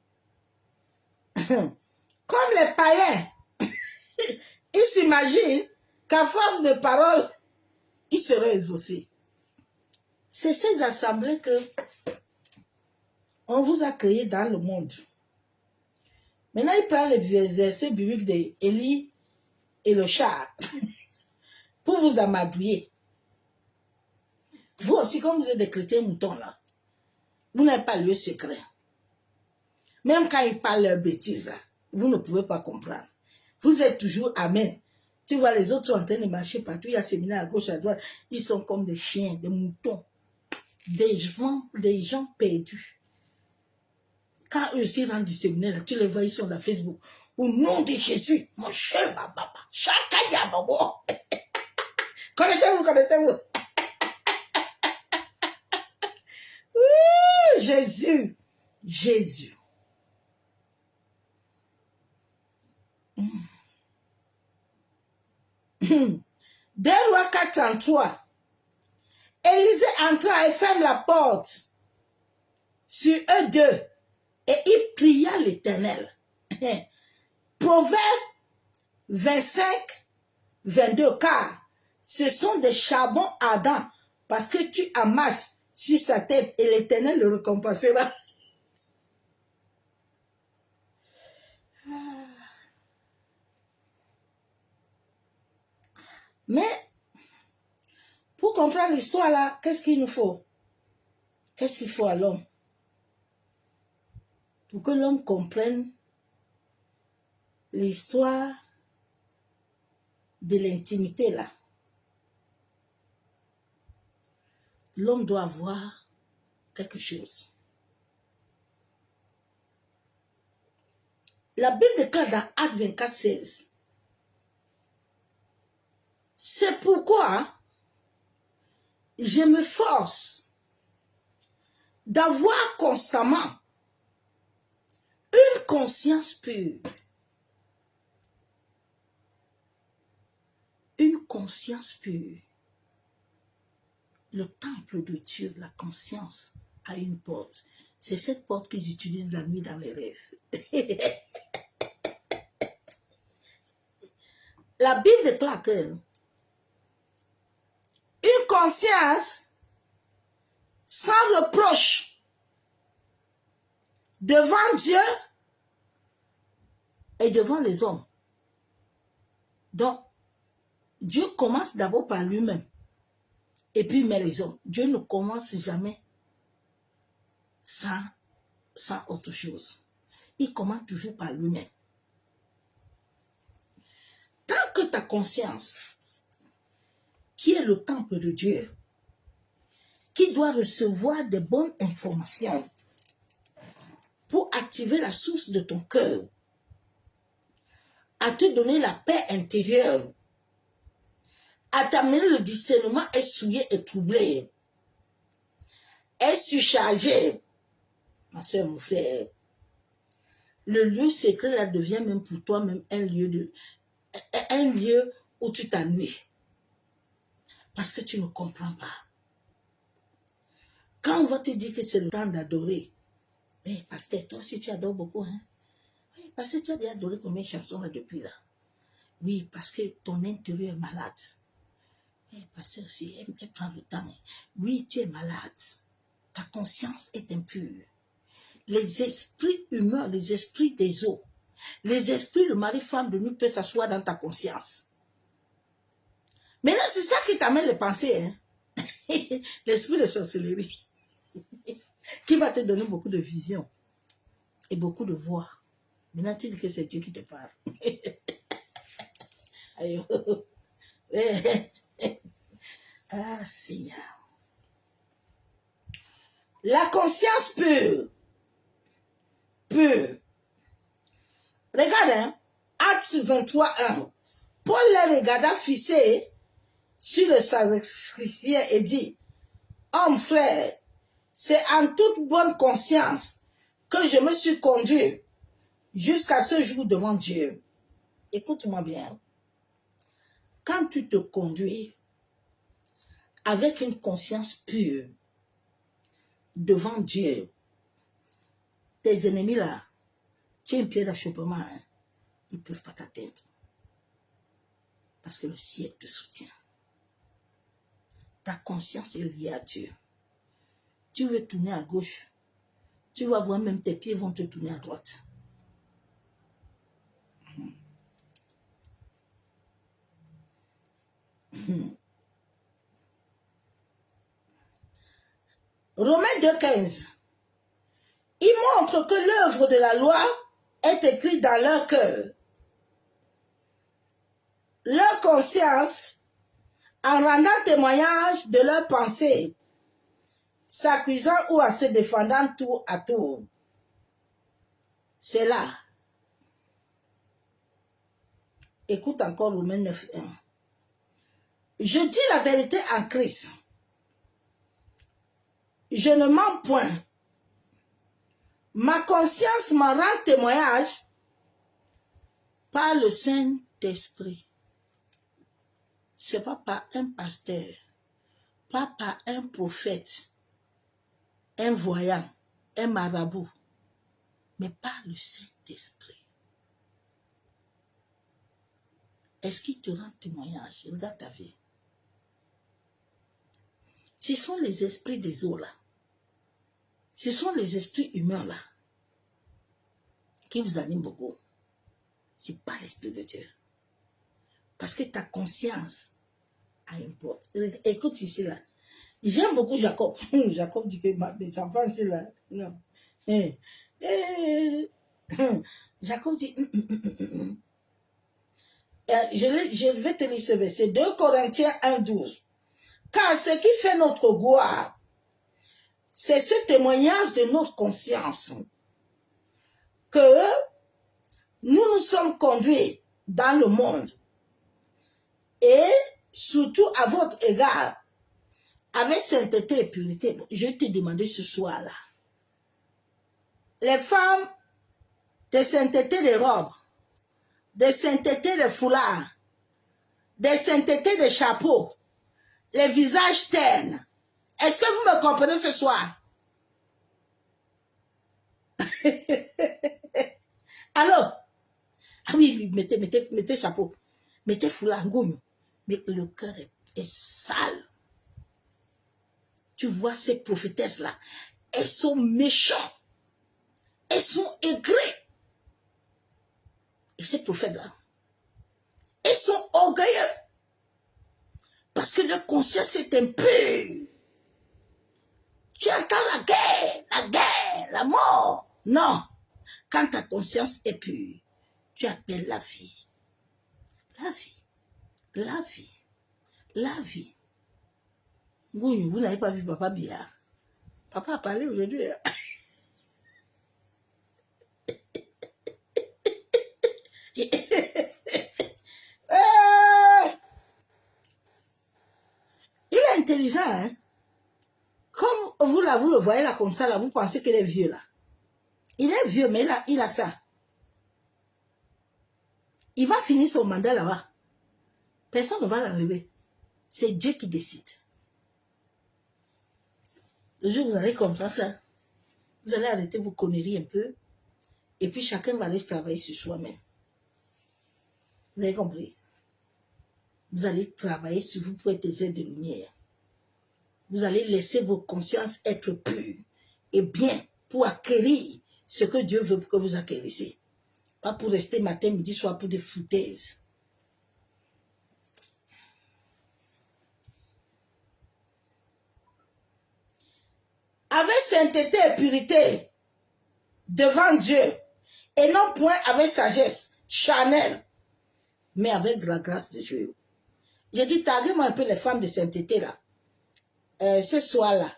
Comme les païens, ils s'imaginent qu'à force de paroles, ils seront exaucés. C'est ces assemblées que on vous a créées dans le monde. Maintenant, il prend les versets bibliques d'Élie et le char pour vous amadouiller. Vous aussi, comme vous êtes des chrétiens moutons là, vous n'avez pas le secret. Même quand ils parlent leurs bêtises là, vous ne pouvez pas comprendre. Vous êtes toujours amen. Tu vois, les autres sont en train de marcher partout. Il y a séminaire à gauche, à droite. Ils sont comme des chiens, des moutons. Des gens perdus. Quand eux aussi rentrent du séminaire, là, tu les vois, ils sont dans Facebook. Au nom de Jésus, mon cher baba, chakaya babo. Connectez-vous. Jésus. 2 Rois 4:33. Élisée entra et ferme la porte sur eux deux. Et il pria l'Éternel. Proverbe 25:22. Car ce sont des charbons ardents parce que tu amasses sur sa tête et l'Éternel le récompensera. Mais pour comprendre l'histoire là, qu'est-ce qu'il nous faut? Qu'est-ce qu'il faut à l'homme? Pour que l'homme comprenne l'histoire de l'intimité là, l'homme doit avoir quelque chose. La Bible déclare dans Actes 24, 16. C'est pourquoi je me force d'avoir constamment une conscience pure. Une conscience pure. Le temple de Dieu, la conscience, a une porte. C'est cette porte qu'ils utilisent la nuit dans les rêves. La Bible déclare que une conscience sans reproche devant Dieu et devant les hommes. Donc, Dieu commence d'abord par lui-même et puis il met les hommes. Dieu ne commence jamais sans autre chose. Il commence toujours par lui-même. Tant que ta conscience, qui est le temple de Dieu, qui doit recevoir de bonnes informations pour activer la source de ton cœur, à te donner la paix intérieure, à t'amener le discernement est souillé et troublé, est surchargé. Ma soeur, mon frère, le lieu secret là devient même pour toi même un lieu où tu t'ennuies. Parce que tu ne comprends pas. Quand on va te dire que c'est le temps d'adorer, mais pasteur, toi aussi tu adores beaucoup, hein? Oui, parce que tu as déjà adoré combien de chansons là depuis là? Oui, parce que ton intérieur est malade. Oui, pasteur aussi, elle prend le temps. Oui, tu es malade. Ta conscience est impure. Les esprits humains, les esprits des eaux, les esprits de mari-femme de nuit peuvent s'asseoir dans ta conscience. Maintenant, c'est ça qui t'amène les pensées, hein? L'esprit de sorcellerie. Qui va te donner beaucoup de visions et beaucoup de voix. Maintenant, tu dis que c'est Dieu qui te parle. Ah, Seigneur. La conscience pure. Pure. Regarde, hein, Acte 23, 1. Paul les regarda fixé sur le sacristain et dit, homme frère, c'est en toute bonne conscience que je me suis conduit jusqu'à ce jour devant Dieu. Écoute-moi bien. Quand tu te conduis avec une conscience pure devant Dieu, tes ennemis là, tu as une pierre d'achoppement, hein, ils ne peuvent pas t'atteindre. Parce que le ciel te soutient. Ta conscience est liée à Dieu. Tu veux tourner à gauche, tu vas voir même tes pieds vont te tourner à droite. Romains 2,15. Il montre que l'œuvre de la loi est écrite dans leur cœur. Leur conscience, en rendant témoignage de leurs pensées, s'accusant ou en se défendant tour à tour. C'est là. Écoute encore Romains 9,1. Je dis la vérité en Christ. Je ne mens point. Ma conscience m'en rend témoignage par le Saint-Esprit. Ce n'est pas par un pasteur, pas par un prophète, un voyant, un marabout, mais par le Saint-Esprit. Est-ce qu'il te rend témoignage? Regarde ta vie. Ce sont les esprits des eaux là. Ce sont les esprits humains là qui vous animent beaucoup. Ce n'est pas l'esprit de Dieu. Parce que ta conscience a une porte. Écoute ici là. J'aime beaucoup Jacob. Jacob dit que mes enfants c'est là. Non. Jacob dit Je vais te lire ce verset. 2 Corinthiens 1,12. Car ce qui fait notre gloire, c'est ce témoignage de notre conscience que nous nous sommes conduits dans le monde et surtout à votre égard, avec sainteté et pureté. Bon, je vais te demander ce soir-là. Les femmes, de sainteté des robes, de sainteté des foulards, de sainteté des chapeaux, les visages ternes. Est-ce que vous me comprenez ce soir? Alors, ah oui, mettez chapeau, mettez foulard, gougnou, mais le cœur est sale. Tu vois ces prophétesses-là, elles sont méchantes, elles sont aigries. Et ces prophètes-là, elles sont orgueilleux, parce que leur conscience est impure. Tu entends la guerre, la mort. Non, quand ta conscience est pure, tu appelles la vie. La vie, la vie, la vie. Vous n'avez pas vu Papa Biard. Papa a parlé aujourd'hui. Il est intelligent, hein? Comme vous le voyez là comme ça, là, vous pensez qu'il est vieux là. Il est vieux, mais il a ça. Il va finir son mandat là-bas. Personne ne va l'enlever. C'est Dieu qui décide. Le jour où vous allez comprendre ça, vous allez arrêter vos conneries un peu, et puis chacun va aller travailler sur soi-même. Vous avez compris? Vous allez travailler sur vous pour être des êtres de lumière. Vous allez laisser vos consciences être pures et bien pour acquérir ce que Dieu veut que vous acquérissiez. Pas pour rester matin, midi, soir pour des foutaises. Avec sainteté et purité devant Dieu, et non point avec sagesse charnelle, mais avec la grâce de Dieu. J'ai dit, taguez-moi un peu les femmes de sainteté là, ce soir-là.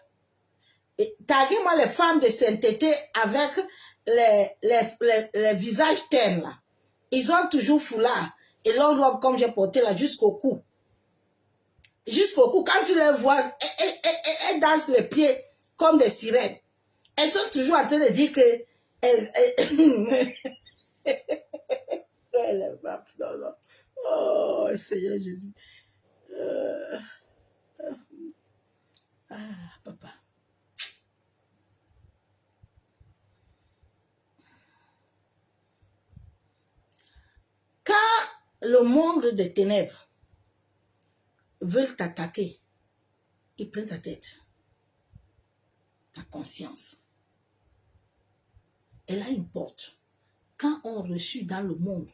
Taguez-moi les femmes de sainteté avec les visages ternes là. Ils ont toujours foulard et longue robe comme j'ai porté là jusqu'au cou. Jusqu'au cou, quand tu les vois, elles dansent les pieds comme des sirènes. Elles sont toujours en train de dire que... non. Oh, Seigneur Jésus. Papa. Quand le monde des ténèbres veut t'attaquer, il prend ta tête, ta conscience. Elle a une porte. Quand on reçut dans le monde,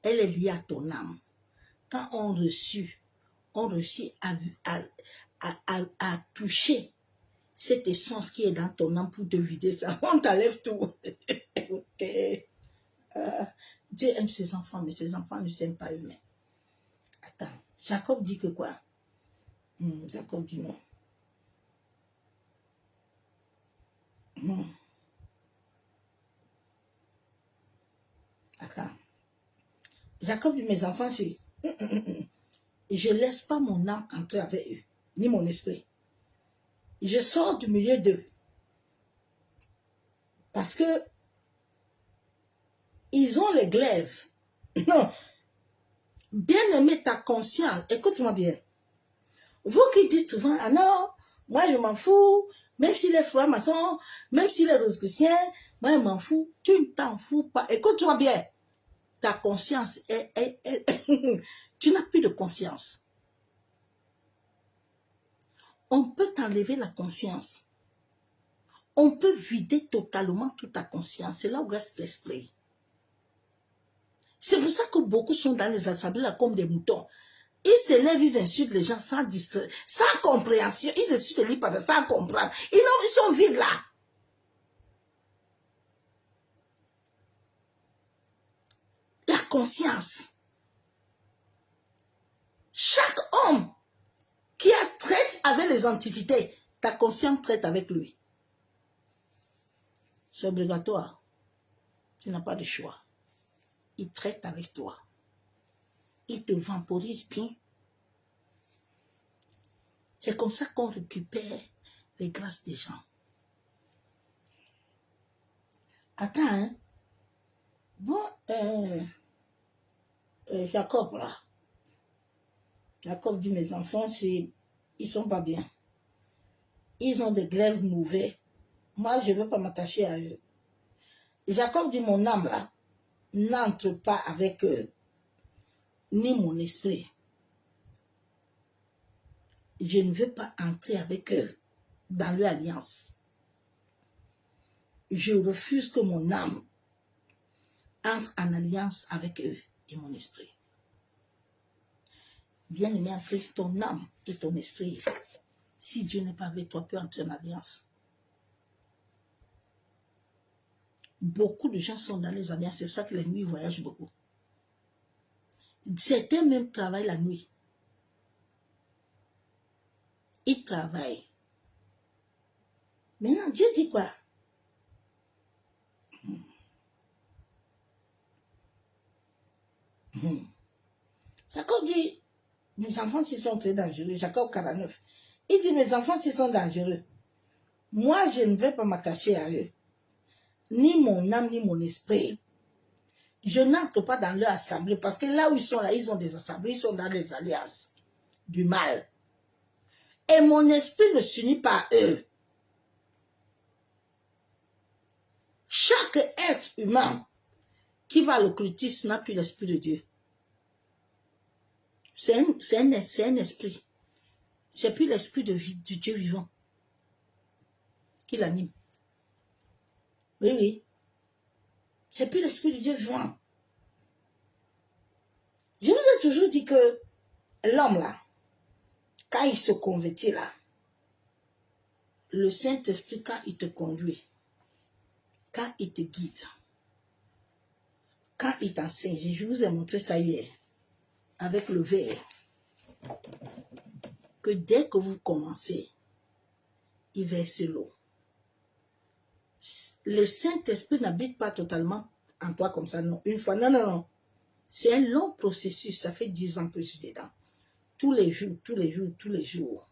elle est liée à ton âme. Quand on reçut à toucher cette essence qui est dans ton âme pour te vider ça, on t'enlève tout. Okay. Dieu aime ses enfants, mais ses enfants ne s'aiment pas eux-mêmes. Attends, Jacob dit que quoi? Jacob dit non. Attends. Jacob dit, mes enfants, c'est... Je ne laisse pas mon âme entrer avec eux, ni mon esprit. Je sors du milieu d'eux. Parce que ils ont les glaives. Non. Bien aimer ta conscience. Écoute-moi bien. Vous qui dites souvent, ah non, moi je m'en fous, même s'il est franc-maçon, même s'il est rosicrucien, moi je m'en fous. Tu ne t'en fous pas. Écoute-moi bien. Ta conscience, tu n'as plus de conscience. On peut t'enlever la conscience. On peut vider totalement toute ta conscience. C'est là où reste l'esprit. C'est pour ça que beaucoup sont dans les assemblées là comme des moutons. Ils se lèvent, ils insultent les gens sans compréhension. Ils insultent les gens sans comprendre. Ils sont vides là. La conscience. avec les entités, ta conscience traite avec lui. C'est obligatoire. Tu n'as pas de choix. Il traite avec toi. Il te vamporise bien. C'est comme ça qu'on récupère les grâces des gens. Attends, hein. Bon, Jacob, là. Jacob dit, mes enfants, ils sont pas bien. Ils ont des glaives mauvais. Moi, je ne veux pas m'attacher à eux. Jacob dit, mon âme, là, n'entre pas avec eux, ni mon esprit. Je ne veux pas entrer avec eux dans leur alliance. Je refuse que mon âme entre en alliance avec eux et mon esprit. Bien-aimé en Christ, ton âme et ton esprit, si Dieu n'est pas avec toi, peut entrer en alliance. Beaucoup de gens sont dans les alliances, c'est pour ça que la nuit voyagent beaucoup. Certains même travaillent la nuit. Ils travaillent. Maintenant, Dieu dit quoi? Jacob dit, mes enfants, s'ils sont très dangereux, Jacob 49, il dit, mes enfants, s'ils sont dangereux, moi, je ne vais pas m'attacher à eux, ni mon âme, ni mon esprit. Je n'entre pas dans leur assemblée, parce que là où ils sont, là, ils ont des assemblées, ils sont dans des alliances du mal. Et mon esprit ne s'unit pas à eux. Chaque être humain qui va à l'occultisme n'a plus l'esprit de Dieu. C'est un esprit. C'est plus l'esprit de Dieu vivant qui l'anime. Oui, oui. C'est plus l'esprit de Dieu vivant. Je vous ai toujours dit que l'homme là, quand il se convertit là, le Saint-Esprit, quand il te conduit, quand il te guide, quand il t'enseigne, je vous ai montré ça hier, avec le verre, que dès que vous commencez, il verse l'eau. Le Saint-Esprit n'habite pas totalement en toi comme ça, non. Une fois, non, non, non. C'est un long processus, ça fait 10 ans que je suis dedans. Tous les jours, tous les jours, tous les jours.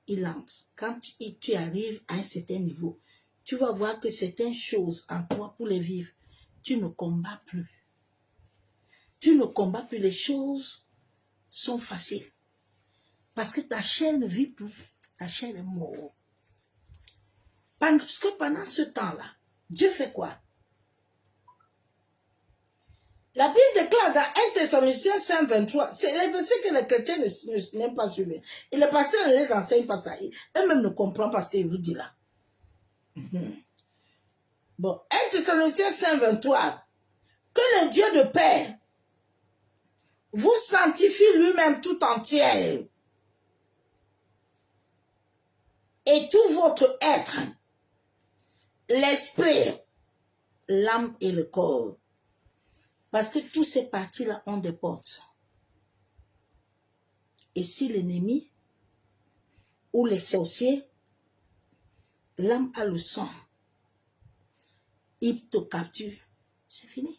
Il entre. Quand tu arrives à un certain niveau, tu vas voir que certaines choses en toi, pour les vivre, tu ne combats plus. Tu ne combats plus. Les choses sont faciles. Parce que ta chair ne vit plus. Ta chair est morte. Parce que pendant ce temps-là, Dieu fait quoi? La Bible déclare dans 1 Thessaloniciens 5, 23, c'est les versets que les chrétiens n'aiment pas suivre. Et les pasteurs ne les enseignent pas ça. Eux-mêmes ne comprennent pas ce qu'il vous dit là. Bon, 1 Thessaloniciens 5, 23, que le Dieu de paix vous sanctifie lui-même tout entier. Et tout votre être, l'esprit, l'âme et le corps. Parce que toutes ces parties-là ont des portes. Et si l'ennemi ou les sorciers, l'âme a le sang, il te capture, c'est fini.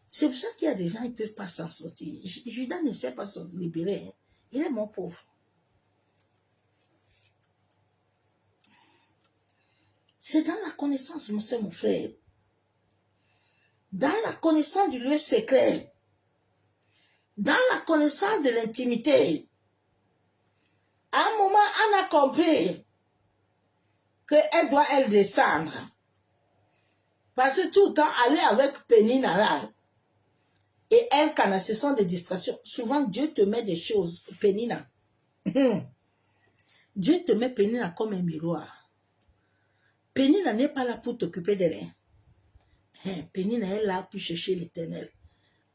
C'est pour ça qu'il y a des gens qui ne peuvent pas s'en sortir. Judas ne sait pas se libérer. Hein. Il est mon pauvre. C'est dans la connaissance, mon soeur, mon frère. Dans la connaissance du lieu secret. Dans la connaissance de l'intimité. À un moment, on a compris qu'elle doit, elle, descendre. Parce que tout le temps, aller avec Pénina là, et elle, quand ce sont des distractions, souvent Dieu te met des choses, Pénina. Dieu te met Pénina comme un miroir. Pénina n'est pas là pour t'occuper de rien. Pénina est là pour chercher l'Éternel.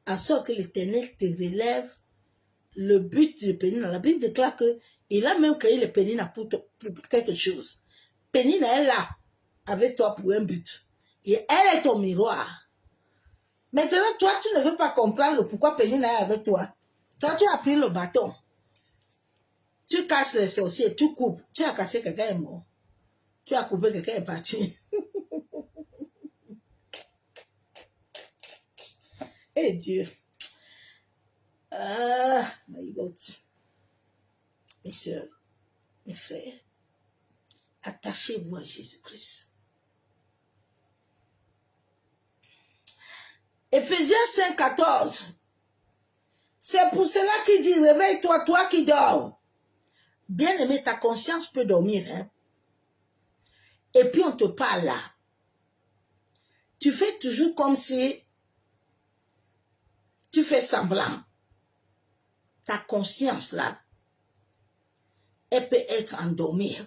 En sorte que l'Éternel te relève le but de Pénina. La Bible déclare qu'il a même créé le Pénina pour quelque chose. Pénina est là avec toi pour un but. Et elle est ton miroir. Maintenant, toi, tu ne veux pas comprendre pourquoi Pénina est avec toi. Toi, tu as pris le bâton. Tu casses les sorciers, tu coupes. Tu as cassé, quelqu'un est mort. Tu as coupé, quelqu'un est parti. Eh Dieu. Ah, my God. Mes soeurs, mes frères, attachez-vous à Jésus-Christ. Éphésiens 5, 14. C'est pour cela qu'il dit, réveille-toi, toi qui dors. Bien-aimé, ta conscience peut dormir. Hein? Et puis on te parle là. Tu fais toujours comme si tu fais semblant. Ta conscience là, elle peut être endormie.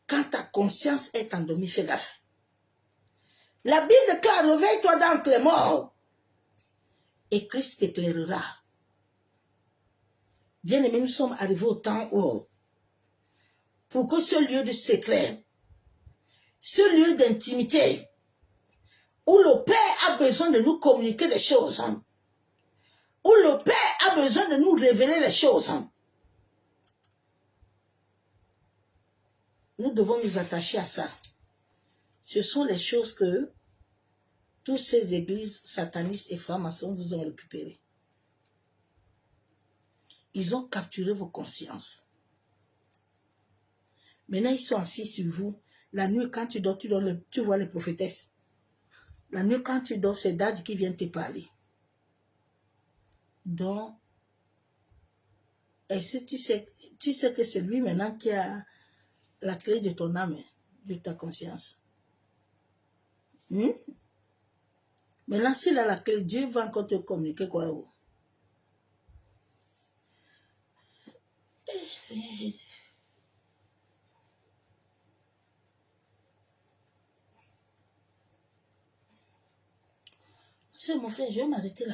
Quand ta conscience est endormie, fais gaffe. La Bible déclare, réveille-toi d'entre les morts. Et Christ t'éclairera. Bien aimé, nous sommes arrivés au temps où, pour que ce lieu de secret, ce lieu d'intimité, où le Père a besoin de nous communiquer des choses, hein, où le Père a besoin de nous révéler les choses, hein, nous devons nous attacher à ça. Ce sont les choses que toutes ces églises satanistes et francs-maçons vous ont récupérées. Ils ont capturé vos consciences. Maintenant, ils sont assis sur vous. La nuit, quand tu dors, tu vois les prophétesses. La nuit, quand tu dors, c'est Dad qui vient te parler. Donc, est-ce que tu sais que c'est lui maintenant qui a la clé de ton âme, de ta conscience. Maintenant, s'il a la clé, Dieu va encore te communiquer quoi? Seigneur Jésus. C'est mon frère, je vais m'arrêter là.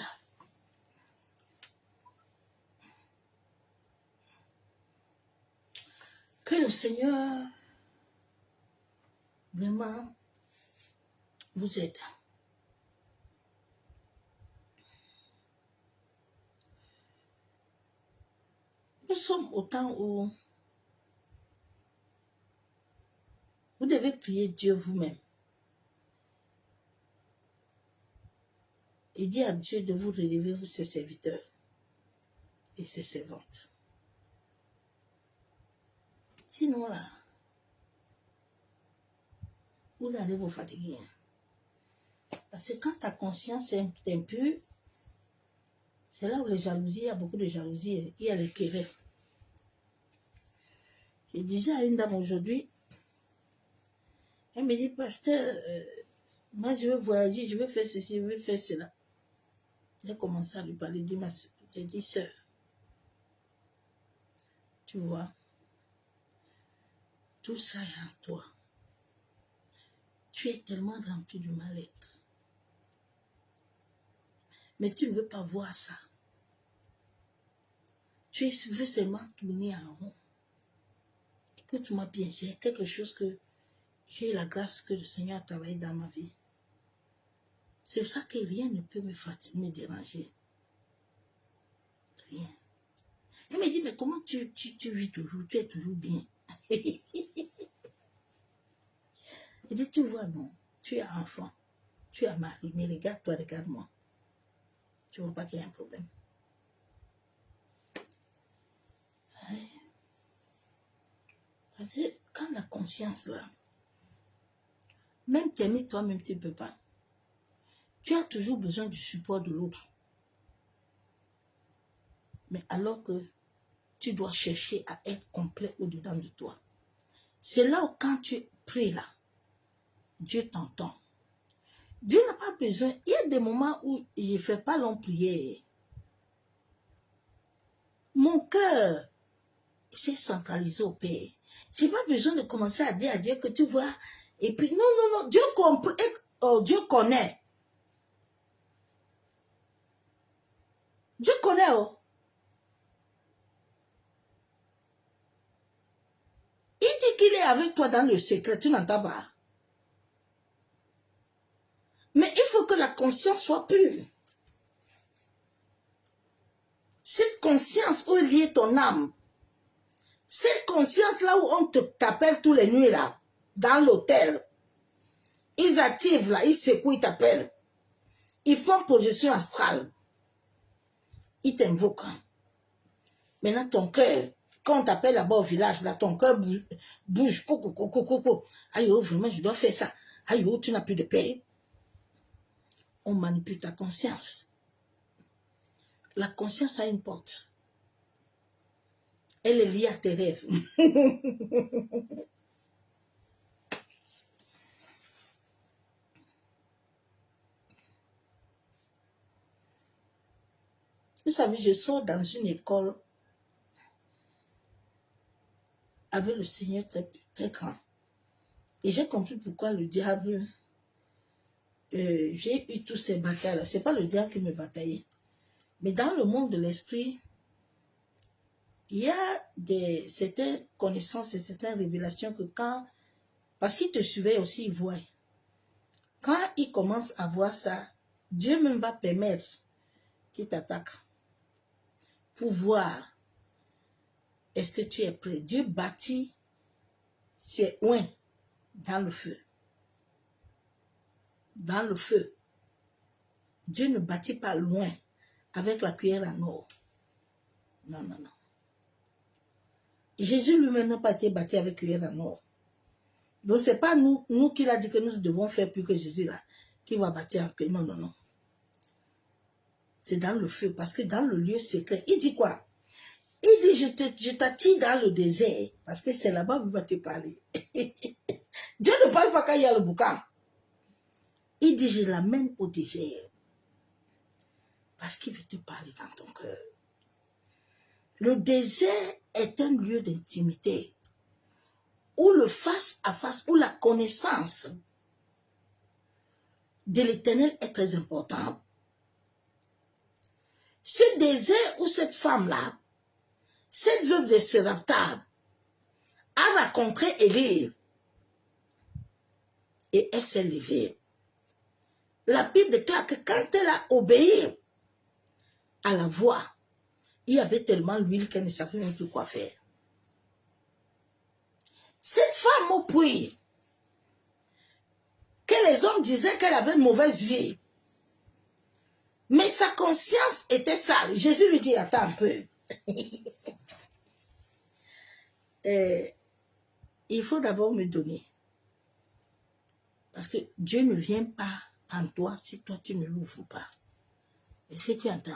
Que le Seigneur vraiment vous aide. Nous sommes au temps où vous devez prier Dieu vous-même. Et dire à Dieu de vous relever, vous, ses serviteurs et ses servantes. Sinon, là, vous allez vous fatiguer. Parce que quand ta conscience est impure, c'est là où les jalousies, il y a beaucoup de jalousie, il y a les querelles. Je disais à une dame aujourd'hui, elle me dit, pasteur, moi je veux voyager, je veux faire ceci, je veux faire cela. J'ai commencé à lui parler, j'ai dit, sœur, tu vois, tout ça est en toi. Tu es tellement rempli du mal-être. Mais tu ne veux pas voir ça. Tu veux seulement tourner en rond. Écoute-moi bien, c'est quelque chose que j'ai la grâce que le Seigneur a travaillé dans ma vie. C'est pour ça que rien ne peut me fatiguer, me déranger. Rien. Elle me dit, mais comment tu vis toujours, tu es toujours bien. Je dis, tu vois, non, tu es enfant, tu es mari, mais regarde-toi, regarde-moi. Tu ne vois pas qu'il y a un problème. Parce que quand la conscience, là, même t'aimer toi-même, tu ne peux pas. Tu as toujours besoin du support de l'autre. Mais alors que tu dois chercher à être complet au-dedans de toi. C'est là où quand tu pries là, Dieu t'entend. Dieu n'a pas besoin. Il y a des moments où je ne fais pas longue prière. Mon cœur s'est centralisé au Père. Je n'ai pas besoin de commencer à dire à Dieu que tu vois. Et puis, non, Dieu comprend. Oh, Dieu connaît. Dieu connaît, oh. Il dit qu'il est avec toi dans le secret, tu n'entends pas. Mais il faut que la conscience soit pure. conscience où est liée ton âme, cette conscience-là où on t'appelle tous les nuits, là, dans l'hôtel, ils activent, là, ils secouent, ils t'appellent. Ils font projection astrale. Ils t'invoquent. Maintenant, ton cœur, quand on t'appelle là-bas au village, là, ton cœur bouge. Aïe, oh, vraiment, je dois faire ça. Aïe, oh, tu n'as plus de paix. On manipule ta conscience. La conscience a une porte. Elle est liée à tes rêves. Vous savez, je sors dans une école avec le Seigneur très, très grand. Et j'ai compris pourquoi le diable, j'ai eu tous ces batailles-là. Ce n'est pas le diable qui me bataillait. Mais dans le monde de l'esprit, il y a certaines connaissances et certaines révélations que quand, parce qu'il te surveille aussi, il voit. Quand il commence à voir ça, Dieu même va permettre qu'il t'attaque pour voir est-ce que tu es prêt. Dieu bâtit ses oins dans le feu. Dans le feu. Dieu ne bâtit pas loin avec la cuillère en or. Non, non, non. Jésus lui-même n'a pas été bâti avec cuillère en or. Donc, ce n'est pas nous qui l'a dit que nous devons faire plus que Jésus là, qui va bâtir en cuillère. Non, non, non. C'est dans le feu, parce que dans le lieu secret, il dit quoi? Il dit, je t'attire dans le désert, parce que c'est là-bas où il va te parler. Dieu ne parle pas quand il y a le boucan. Il dit, je l'amène au désert, parce qu'il veut te parler dans ton cœur. Le désert est un lieu d'intimité, où le face à face, où la connaissance de l'Éternel est très importante. Ce désert où cette femme-là, cette veuve de Sérapta, a rencontré Élie et elle s'est levée. La Bible déclare que quand elle a obéi à la voix, il y avait tellement d'huile qu'elle ne savait même plus quoi faire. Cette femme au puits, que les hommes disaient qu'elle avait une mauvaise vie, mais sa conscience était sale. Jésus lui dit, attends un peu. Il faut d'abord me donner. Parce que Dieu ne vient pas en toi si toi tu ne l'ouvres pas. Est-ce que tu entends?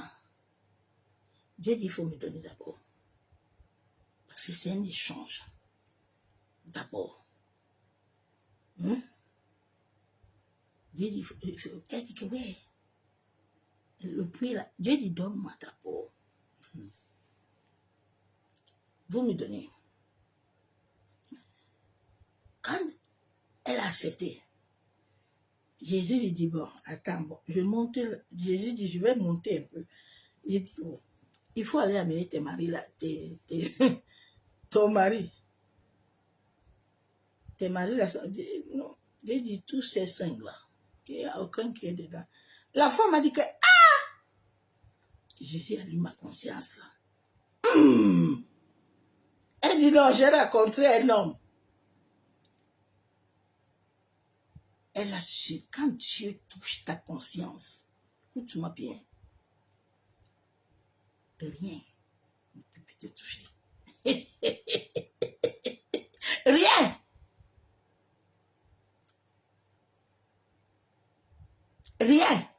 Dieu dit, il faut me donner d'abord. Parce que c'est un échange. D'abord. Dieu dit, elle dit que oui. Le puits là, Dieu dit, donne-moi d'abord. Vous me donnez. Quand elle a accepté, Jésus lui dit, bon, attends, bon, je monte. Jésus dit, je vais monter un peu. Il dit, oh, il faut aller amener tes maris là, ton mari. Tes maris là, non. J'ai dit, tous ces cinq là, il n'y a aucun qui est dedans. La femme a dit que, ah! Jésus a lu ma conscience là. Elle dit, non, j'ai rencontré un homme. Elle a su, quand Dieu touche ta conscience, écoute-moi bien, rien ne peut plus te toucher. Rien. Rien.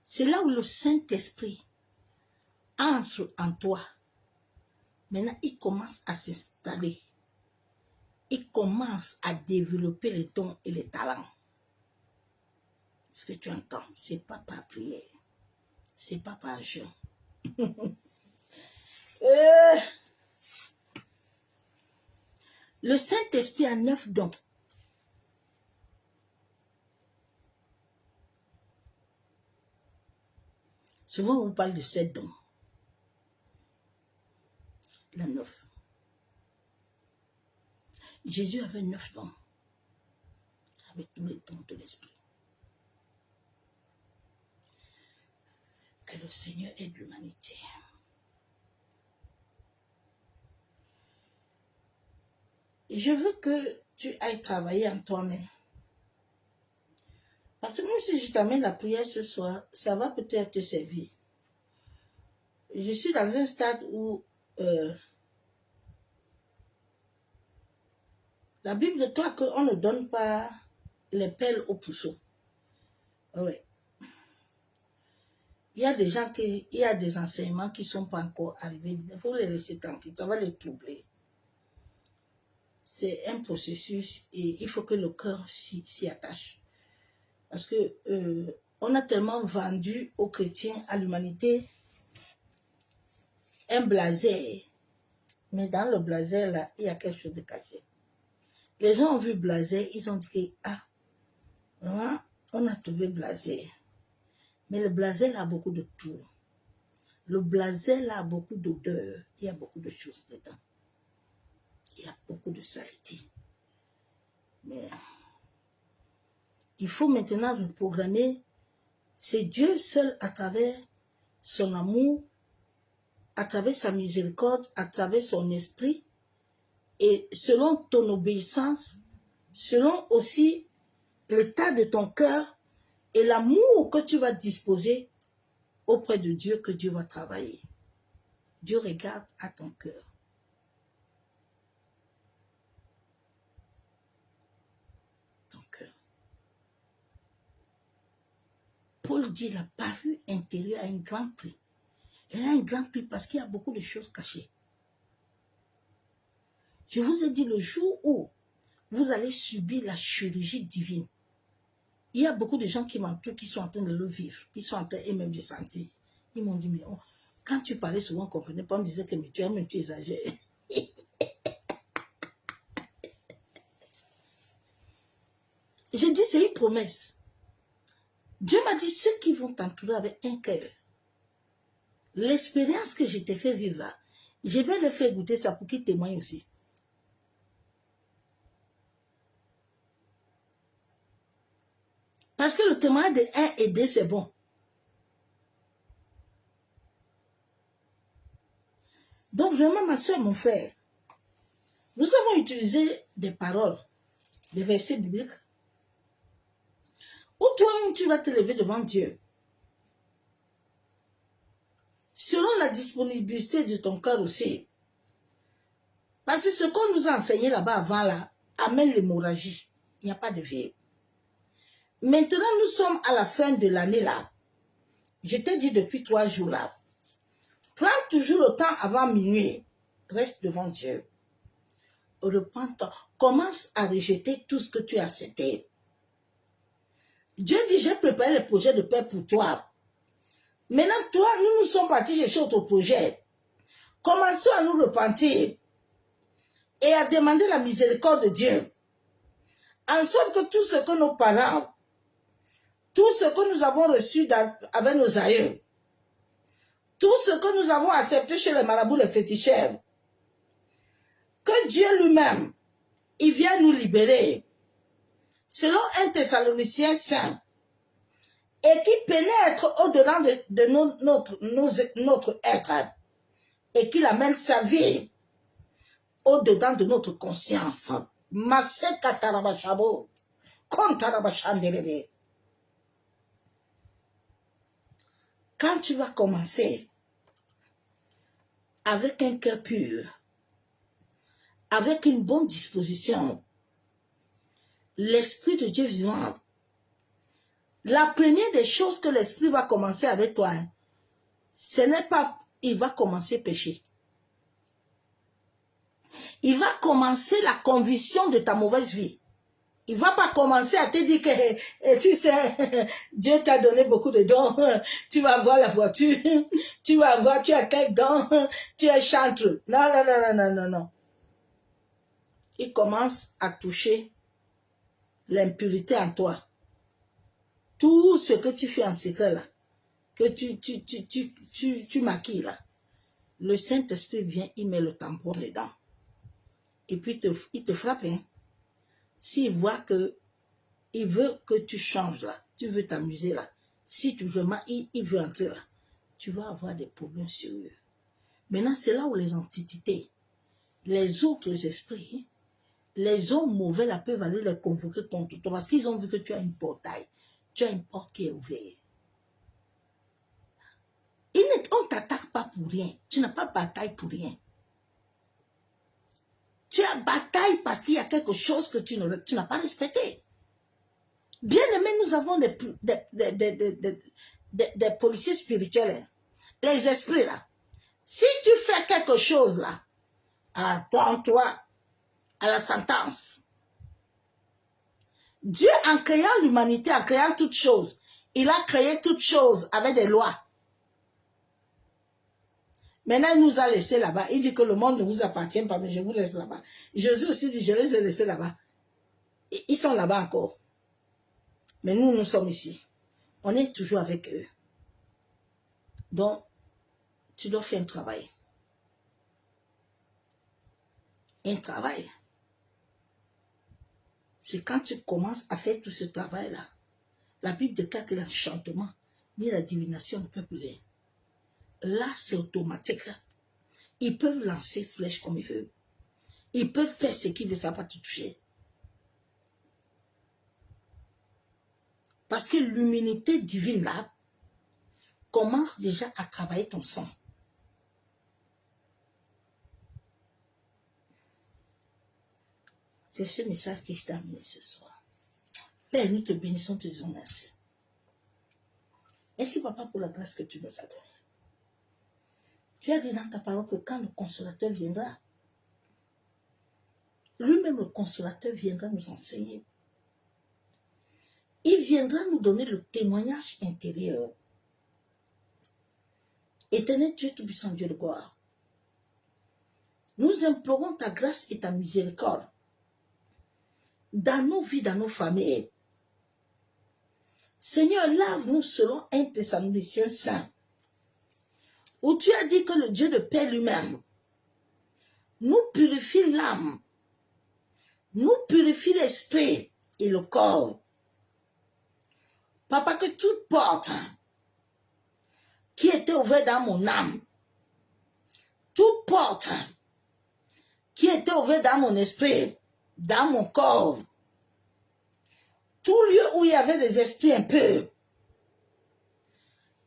C'est là où le Saint-Esprit entre en toi. Maintenant, il commence à s'installer. Il commence à développer les dons et les talents. Ce que tu entends, c'est pas par prière. C'est pas par jeûne. Le Saint-Esprit a 9 dons. Souvent, on vous parle de 7 dons. La 9. Jésus avait 9 dons. Avec tous les dons de l'Esprit. Que le Seigneur aide l'humanité. Je veux que tu ailles travailler en toi-même. Parce que même si je t'amène la prière ce soir, ça va peut-être te servir. Je suis dans un stade où la Bible déclare qu'on ne donne pas les pelles aux puceaux. Oui. Il y a des gens il y a des enseignements qui ne sont pas encore arrivés. Il faut les laisser tranquilles, ça va les troubler. C'est un processus et il faut que le cœur s'y attache. Parce que on a tellement vendu aux chrétiens, à l'humanité, un blazer. Mais dans le blazer, là, il y a quelque chose de caché. Les gens ont vu blazer, ils ont dit que, ah, vraiment, on a trouvé blazer. Mais le blazer, là, a beaucoup de tout. Le blazer, là, a beaucoup d'odeur. Il y a beaucoup de choses dedans. Il y a beaucoup de saleté. Mais il faut maintenant reprogrammer. C'est Dieu seul à travers son amour, à travers sa miséricorde, à travers son esprit, et selon ton obéissance, selon aussi l'état de ton cœur et l'amour que tu vas disposer auprès de Dieu, que Dieu va travailler. Dieu regarde à ton cœur. Ton cœur. Paul dit la parure intérieure a un grand prix. Elle a un grand prix parce qu'il y a beaucoup de choses cachées. Je vous ai dit le jour où vous allez subir la chirurgie divine. Il y a beaucoup de gens qui m'entourent, qui sont en train de le vivre, qui sont en train eux-mêmes de sentir. Ils m'ont dit, mais quand tu parlais souvent, on ne comprenait pas, on me disait que mais tu exagères. J'ai dit, c'est une promesse. Dieu m'a dit, ceux qui vont t'entourer avec un cœur, l'expérience que je t'ai fait vivre là, je vais leur faire goûter ça pour qu'ils témoignent aussi. Parce que le témoignage de 1 et 2, c'est bon. Donc vraiment, ma soeur, mon frère, nous avons utilisé des paroles, des versets bibliques, où toi-même tu vas te lever devant Dieu. Selon la disponibilité de ton cœur aussi. Parce que ce qu'on nous a enseigné là-bas avant, là, amène l'hémorragie. Il n'y a pas de vie. Maintenant, nous sommes à la fin de l'année là. Je t'ai dit depuis 3 jours là. Prends toujours le temps avant minuit. Reste devant Dieu. Repends-toi. Commence à rejeter tout ce que tu as accepté. Dieu dit, j'ai préparé le projet de paix pour toi. Maintenant, toi, nous sommes partis chercher notre projet. Commençons à nous repentir et à demander la miséricorde de Dieu. En sorte que tout ce que nos parents, tout ce que nous avons reçu avec nos aïeux, tout ce que nous avons accepté chez les marabouts, les féticheurs, que Dieu lui-même, il vient nous libérer, selon 1 Thessaloniciens 5, et qui pénètre au-dedans de notre être, et qu'il amène sa vie au-dedans de notre conscience. Maseka tarabashabo, kontarabashandelebe. Quand tu vas commencer avec un cœur pur, avec une bonne disposition, l'Esprit de Dieu vivant, la première des choses que l'Esprit va commencer avec toi, ce n'est pas, il va commencer à pécher. Il va commencer la conviction de ta mauvaise vie. Il ne va pas commencer à te dire que, tu sais, Dieu t'a donné beaucoup de dons, tu vas avoir la voiture, tu vas avoir, tu as quel don, tu es chantre. Non, non, non, non, non, non, non. Il commence à toucher l'impurité en toi. Tout ce que tu fais en secret là, que tu maquilles là, le Saint-Esprit vient, il met le tampon dedans. Et puis il te frappe. Hein. S'il voit que il veut que tu changes là, tu veux t'amuser là, si tu vraiment, il veut entrer là, tu vas avoir des problèmes sérieux. Maintenant, c'est là où les entités, les autres esprits, les hommes mauvais là peuvent aller les convoquer contre toi parce qu'ils ont vu que tu as une portail, tu as une porte qui est ouverte. On ne t'attaque pas pour rien. Tu n'as pas bataille pour rien. Tu as bataille parce qu'il y a quelque chose que tu n'as pas respecté. Bien aimé, nous avons des policiers spirituels. Les esprits là. Si tu fais quelque chose là, attends-toi à la sentence. Dieu, en créant l'humanité, en créant toutes choses, il a créé toutes choses avec des lois. Maintenant, il nous a laissés là-bas. Il dit que le monde ne vous appartient pas, mais je vous laisse là-bas. Jésus aussi dit, je les ai laissés là-bas. Ils sont là-bas encore. Mais nous, nous sommes ici. On est toujours avec eux. Donc, tu dois faire un travail. Un travail. C'est quand tu commences à faire tout ce travail-là. La Bible déclare que l'enchantement ni la divination ne peut plus rien. Là, c'est automatique. Ils peuvent lancer flèche comme ils veulent. Ils peuvent faire ce qu'ils veulent, ça ne va pas te toucher. Parce que l'immunité divine, là, commence déjà à travailler ton sang. C'est ce message que je t'ai amené ce soir. Père, nous te bénissons, te disons merci. Merci, Papa, pour la grâce que tu nous as donnée. Tu as dit dans ta parole que quand le consolateur viendra, lui-même le consolateur viendra nous enseigner. Il viendra nous donner le témoignage intérieur. Éternel Dieu Tout-Puissant, Dieu de gloire, nous implorons ta grâce et ta miséricorde dans nos vies, dans nos familles. Seigneur, lave-nous selon 1 Thessaloniciens 5, où tu as dit que le Dieu de paix lui-même nous purifie l'âme, nous purifie l'esprit et le corps. Papa, que toute porte qui était ouverte dans mon âme, toute porte qui était ouverte dans mon esprit, dans mon corps, tout lieu où il y avait des esprits impurs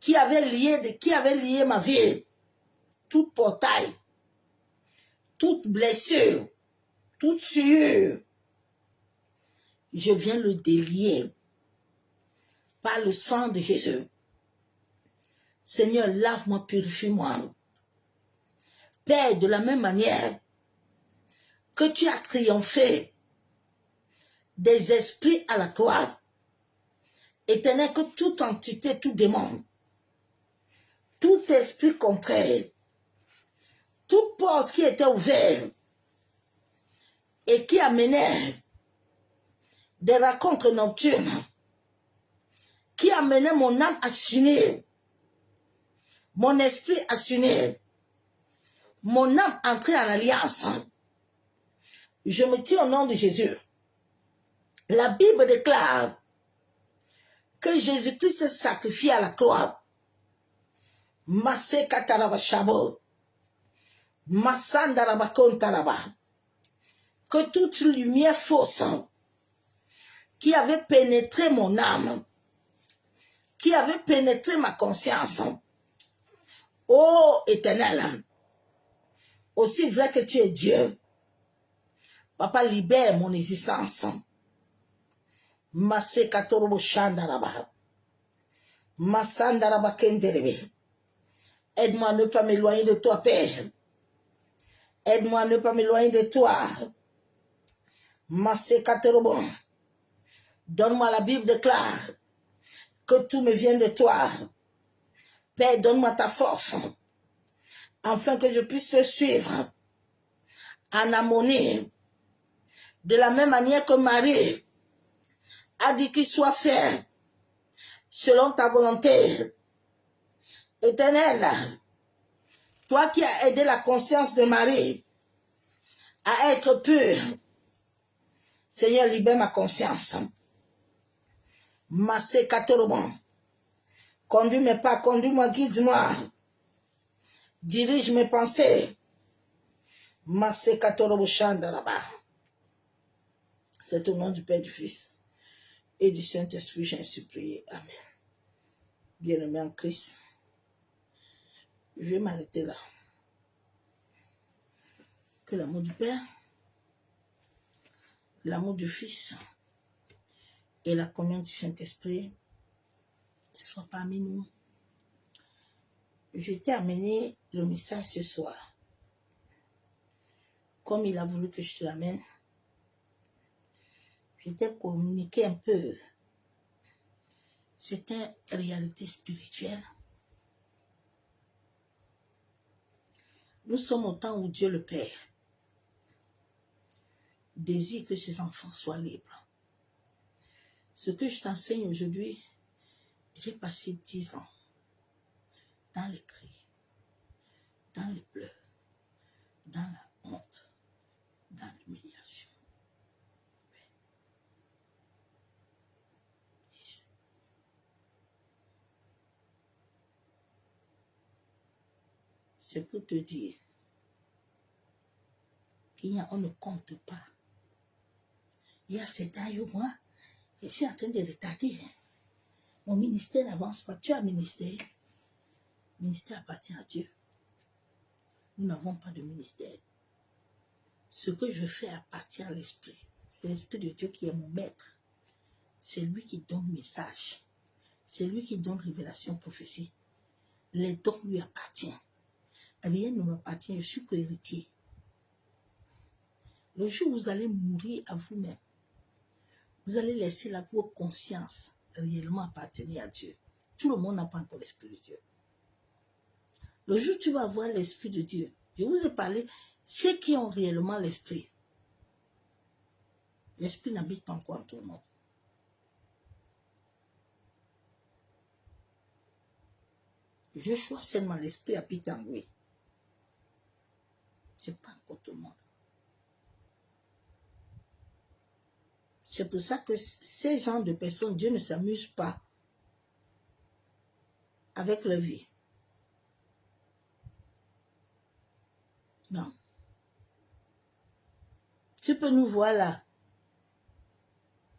qui avaient lié ma vie, toute portail, toute blessure, toute sueur, je viens le délier par le sang de Jésus. Seigneur, lave-moi, purifie-moi. Père, de la même manière que tu as triomphé des esprits à la croix, Éternel, que toute entité, tout démon, tout esprit contraire, toute porte qui était ouverte et qui amenait des rencontres nocturnes, qui amenait mon âme à s'unir, mon esprit à s'unir, mon âme entrer en alliance. Je me tiens au nom de Jésus. La Bible déclare que Jésus-Christ s'est sacrifié à la croix. Masse kataraba shabo. Massandaraba kontaraba. Que toute lumière fausse qui avait pénétré mon âme, qui avait pénétré ma conscience, ô Éternel, aussi vrai que tu es Dieu, Papa, libère mon existence. Masse katorobo shandaraba. Massandaraba kenderebe. Aide-moi à ne pas m'éloigner de toi, Père. Aide-moi à ne pas m'éloigner de toi. Masse katorobo. Donne-moi, la Bible déclare que tout me vient de toi. Père, donne-moi ta force, afin que je puisse te suivre en harmonie, de la même manière que Marie a dit qu'il soit fait selon ta volonté. Éternel, toi qui as aidé la conscience de Marie à être pure, Seigneur, libère ma conscience. Masse katorobo. Conduis mes pas, conduis-moi, guide-moi. Dirige mes pensées. là-bas. C'est au nom du Père, du Fils et du Saint-Esprit, j'ai ainsi prié. Amen. Bien-aimé en Christ, je vais m'arrêter là. Que l'amour du Père, l'amour du Fils et la communion du Saint-Esprit soient parmi nous. Je t'ai amené le message ce soir. Comme il a voulu que je te l'amène, je t'ai communiqué un peu. C'est une réalité spirituelle. Nous sommes au temps où Dieu le Père désire que ses enfants soient libres. Ce que je t'enseigne aujourd'hui, j'ai passé 10 ans dans les cris, dans les pleurs, dans la honte, dans l'humiliation. 10. C'est pour te dire qu'on ne compte pas. Il y a ces tailles où moi, je suis en train de retarder. Mon ministère n'avance pas. Tu as un ministère. Le ministère appartient à Dieu. Nous n'avons pas de ministère. Ce que je fais appartient à l'Esprit. C'est l'Esprit de Dieu qui est mon maître. C'est lui qui donne message. C'est lui qui donne révélation, prophétie. Les dons lui appartiennent. Rien ne m'appartient, je suis co-héritier. Le jour où vous allez mourir à vous-même, vous allez laisser votre conscience réellement appartenir à Dieu. Tout le monde n'a pas encore l'Esprit de Dieu. Le jour où tu vas avoir l'Esprit de Dieu, je vous ai parlé, ceux qui ont réellement l'Esprit. L'Esprit n'habite pas encore en tout le monde. Je choisis seulement l'Esprit habite en lui. Ce n'est pas encore tout le monde. C'est pour ça que ces gens de personnes, Dieu ne s'amuse pas avec leur vie. Non. Tu peux nous voir là.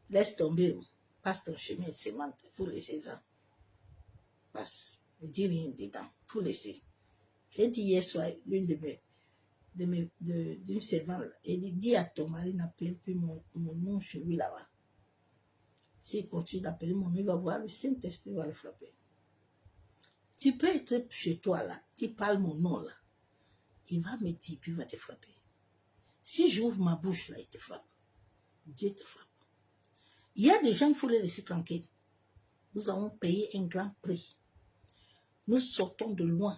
Laisse tomber. Passe ton chemin, c'est mental. Il faut laisser ça. Passe. Ne dis rien dedans. Il faut laisser. J'ai dit hier soir, l'une d'une servante, elle dit à ton mari, n'appelle plus mon nom chez lui là-bas. S'il continue d'appeler mon nom, il va voir, le Saint-Esprit va le frapper. Tu peux être chez toi là, tu parles mon nom là. Il va me dire, puis il va te frapper. Si j'ouvre ma bouche là, il te frappe. Dieu te frappe. Il y a des gens, il faut les laisser tranquilles. Nous avons payé un grand prix. Nous sortons de loin.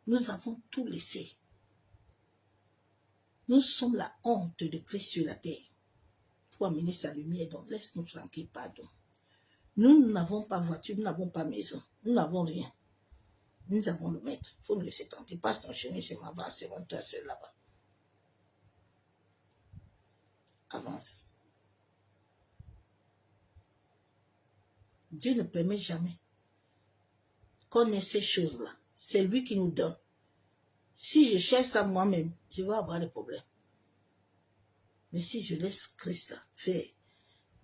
Nous avons tout laissé. Nous sommes la honte de Christ sur la terre. Pour amener sa lumière, donc laisse-nous tranquilles, pardon. Nous n'avons pas voiture, nous n'avons pas maison, nous n'avons rien. Nous avons le maître. Il faut nous laisser tranquilles. Passe ton chemin, c'est ma base, c'est mon toi, c'est là-bas. Avance. Dieu ne permet jamais qu'on ait ces choses-là. C'est lui qui nous donne. Si je cherche ça moi-même, je vais avoir des problèmes. Mais si je laisse Christ faire,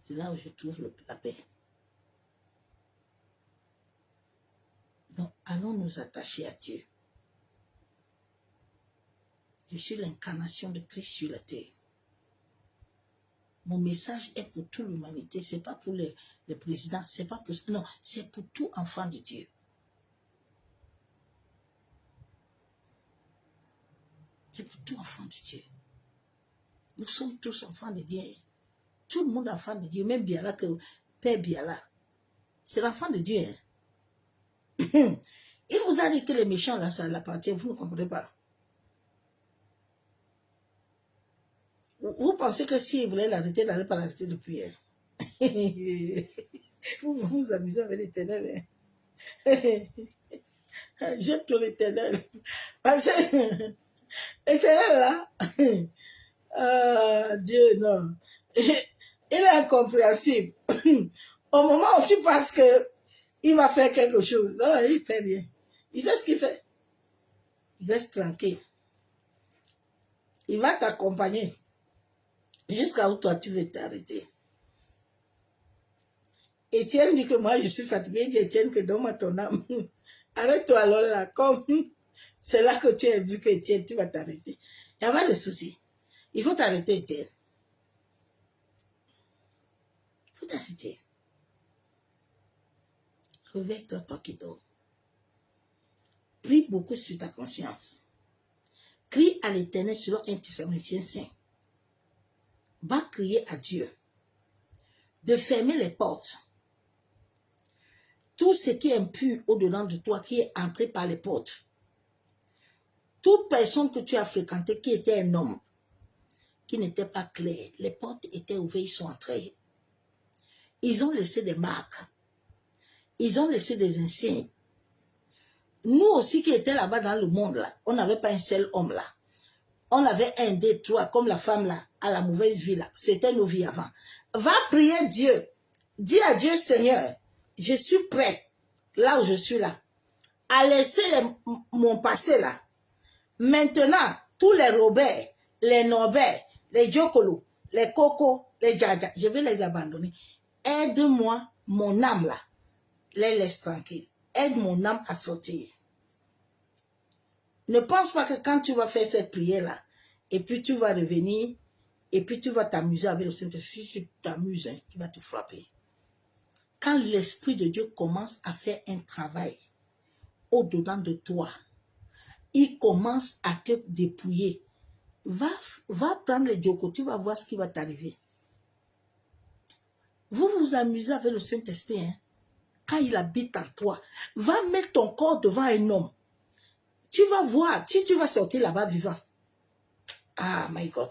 c'est là où je trouve la paix. Donc, allons nous attacher à Dieu. Je suis l'incarnation de Christ sur la terre. Mon message est pour toute l'humanité. Ce n'est pas pour les présidents, c'est pas pour... Non, c'est pour tout enfant de Dieu. C'est pour tout enfant de Dieu. Nous sommes tous enfants de Dieu. Tout le monde est enfant de Dieu, même Biala, que Père Biala. C'est l'enfant de Dieu. Hein? Il vous a dit que les méchants, là, ça l'appartient, vous ne comprenez pas. Vous pensez que s'il voulait l'arrêter, il n'allait pas l'arrêter depuis. Hein? Vous vous amusez avec l'Éternel. Hein? J'aime tout l'Éternel. Parce que l'Éternel, là, Dieu, non. Il est incompréhensible. Au moment où tu penses que il va faire quelque chose. Non, il fait rien. Il sait ce qu'il fait. Il reste tranquille. Il va t'accompagner jusqu'à où toi tu veux t'arrêter. Étienne dit que moi je suis fatiguée. Il dit Étienne que donne-moi ton âme. Arrête-toi alors là. Comme c'est là que tu as vu que Étienne, tu vas t'arrêter. Il n'y a pas de souci. Il faut t'arrêter, Étienne. Il faut t'arrêter. Réveille-toi, toi qui dors. Prie beaucoup sur ta conscience. Crie à l'Éternel selon un Thessaloniciens saint. Va crier à Dieu de fermer les portes. Tout ce qui est impur au-dedans de toi, qui est entré par les portes. Toute personne que tu as fréquentée qui était un homme, qui n'était pas clair, les portes étaient ouvertes, ils sont entrés. Ils ont laissé des marques. Ils ont laissé des insignes. Nous aussi qui étions là-bas dans le monde, là, on n'avait pas un seul homme là. On avait un, deux, trois, comme la femme là, à la mauvaise vie là. C'était nos vies avant. Va prier Dieu. Dis à Dieu, Seigneur, je suis prêt, là où je suis là, à laisser mon passé là. Maintenant, tous les Robert, les Norbert, les Jokolo, les Coco, les Djadja, je vais les abandonner. Aide-moi, mon âme là. Les laisse tranquilles. Aide mon âme à sortir. Ne pense pas que quand tu vas faire cette prière-là, et puis tu vas revenir, et puis tu vas t'amuser avec le Saint-Esprit. Si tu t'amuses, hein, il va te frapper. Quand l'Esprit de Dieu commence à faire un travail au-dedans de toi, il commence à te dépouiller. Va prendre le Djoko, tu vas voir ce qui va t'arriver. Vous vous amusez avec le Saint-Esprit, hein? Quand il habite en toi, va mettre ton corps devant un homme. Tu vas voir, si tu vas sortir là-bas vivant. Ah, my God.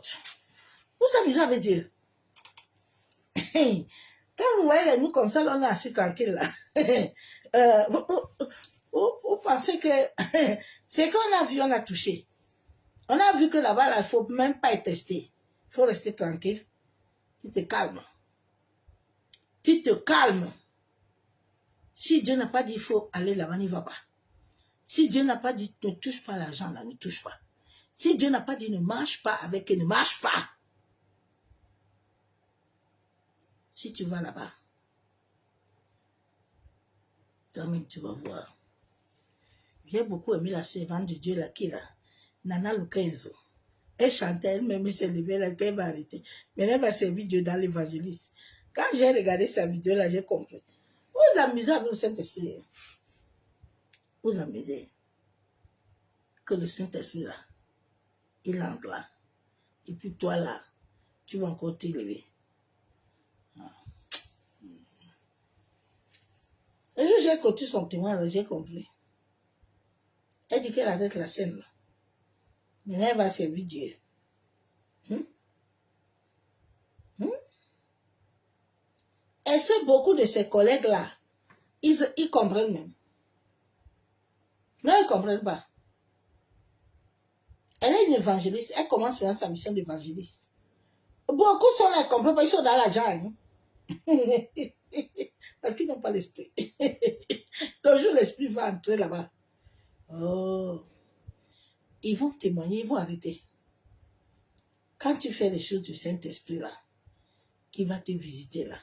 Vous amusez avec Dieu. Quand vous voyez les nous comme ça, là, on est assis tranquille là. Vous pensez que c'est qu'on a vu, on a touché. On a vu que là-bas, là, il ne faut même pas être testé. Il faut rester tranquille. Tu te calmes. Tu te calmes. Si Dieu n'a pas dit qu'il faut aller là-bas, n'y va pas. Si Dieu n'a pas dit ne touche pas l'argent, là, ne touche pas. Si Dieu n'a pas dit ne marche pas avec eux, ne marche pas. Si tu vas là-bas, toi-même tu vas voir. J'ai beaucoup aimé la servante de Dieu là, qui là, Nana Lukenzo. Elle chantait, elle-même s'est levée, elle va arrêter. Mais elle va servir Dieu dans l'évangéliste. Quand j'ai regardé sa vidéo là, j'ai compris. Vous amusez avec le Saint-Esprit. Vous amusez. Que le Saint-Esprit là, il entre là. Et puis toi là, tu vas encore t'élever. Le jour où j'ai écouté son témoin, j'ai compris. Elle dit qu'elle arrête la scène là. Maintenant, elle va servir Dieu. Elle sait beaucoup de ses collègues là. Ils comprennent même. Non, ils ne comprennent pas. Elle est une évangéliste. Elle commence maintenant sa mission d'évangéliste. Beaucoup sont là, ils ne comprennent pas. Ils sont dans l'argent. Hein? Parce qu'ils n'ont pas l'esprit. Le jour où l'esprit va entrer là-bas. Oh. Ils vont témoigner, ils vont arrêter. Quand tu fais les choses du Saint-Esprit là, qui va te visiter là.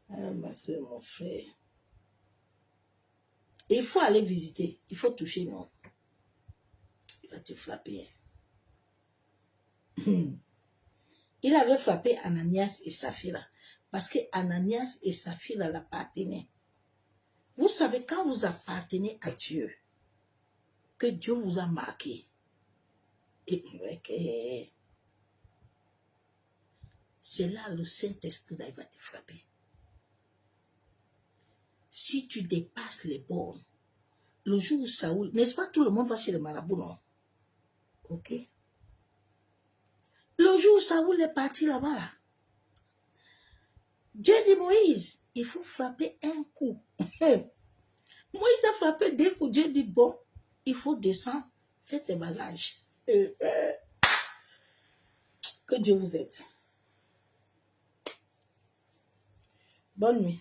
Ah, ma soeur, mon frère. Il faut aller visiter. Il faut toucher, non. Il va te frapper. Il avait frappé Ananias et Saphira. Parce que Ananias et Saphira l'appartenaient. Vous savez, quand vous appartenez à Dieu, que Dieu vous a marqué, et c'est là le Saint-Esprit, là, il va te frapper. Si tu dépasses les bornes, le jour où Saoul, n'est-ce pas tout le monde va chez le marabout, non? Ok? Le jour où Saoul est parti là-bas, là, Dieu dit Moïse, il faut frapper un coup. Moïse a frappé 2 coups. Dieu dit bon, il faut descendre, fais tes bagages. Que Dieu vous aide. Bonne nuit.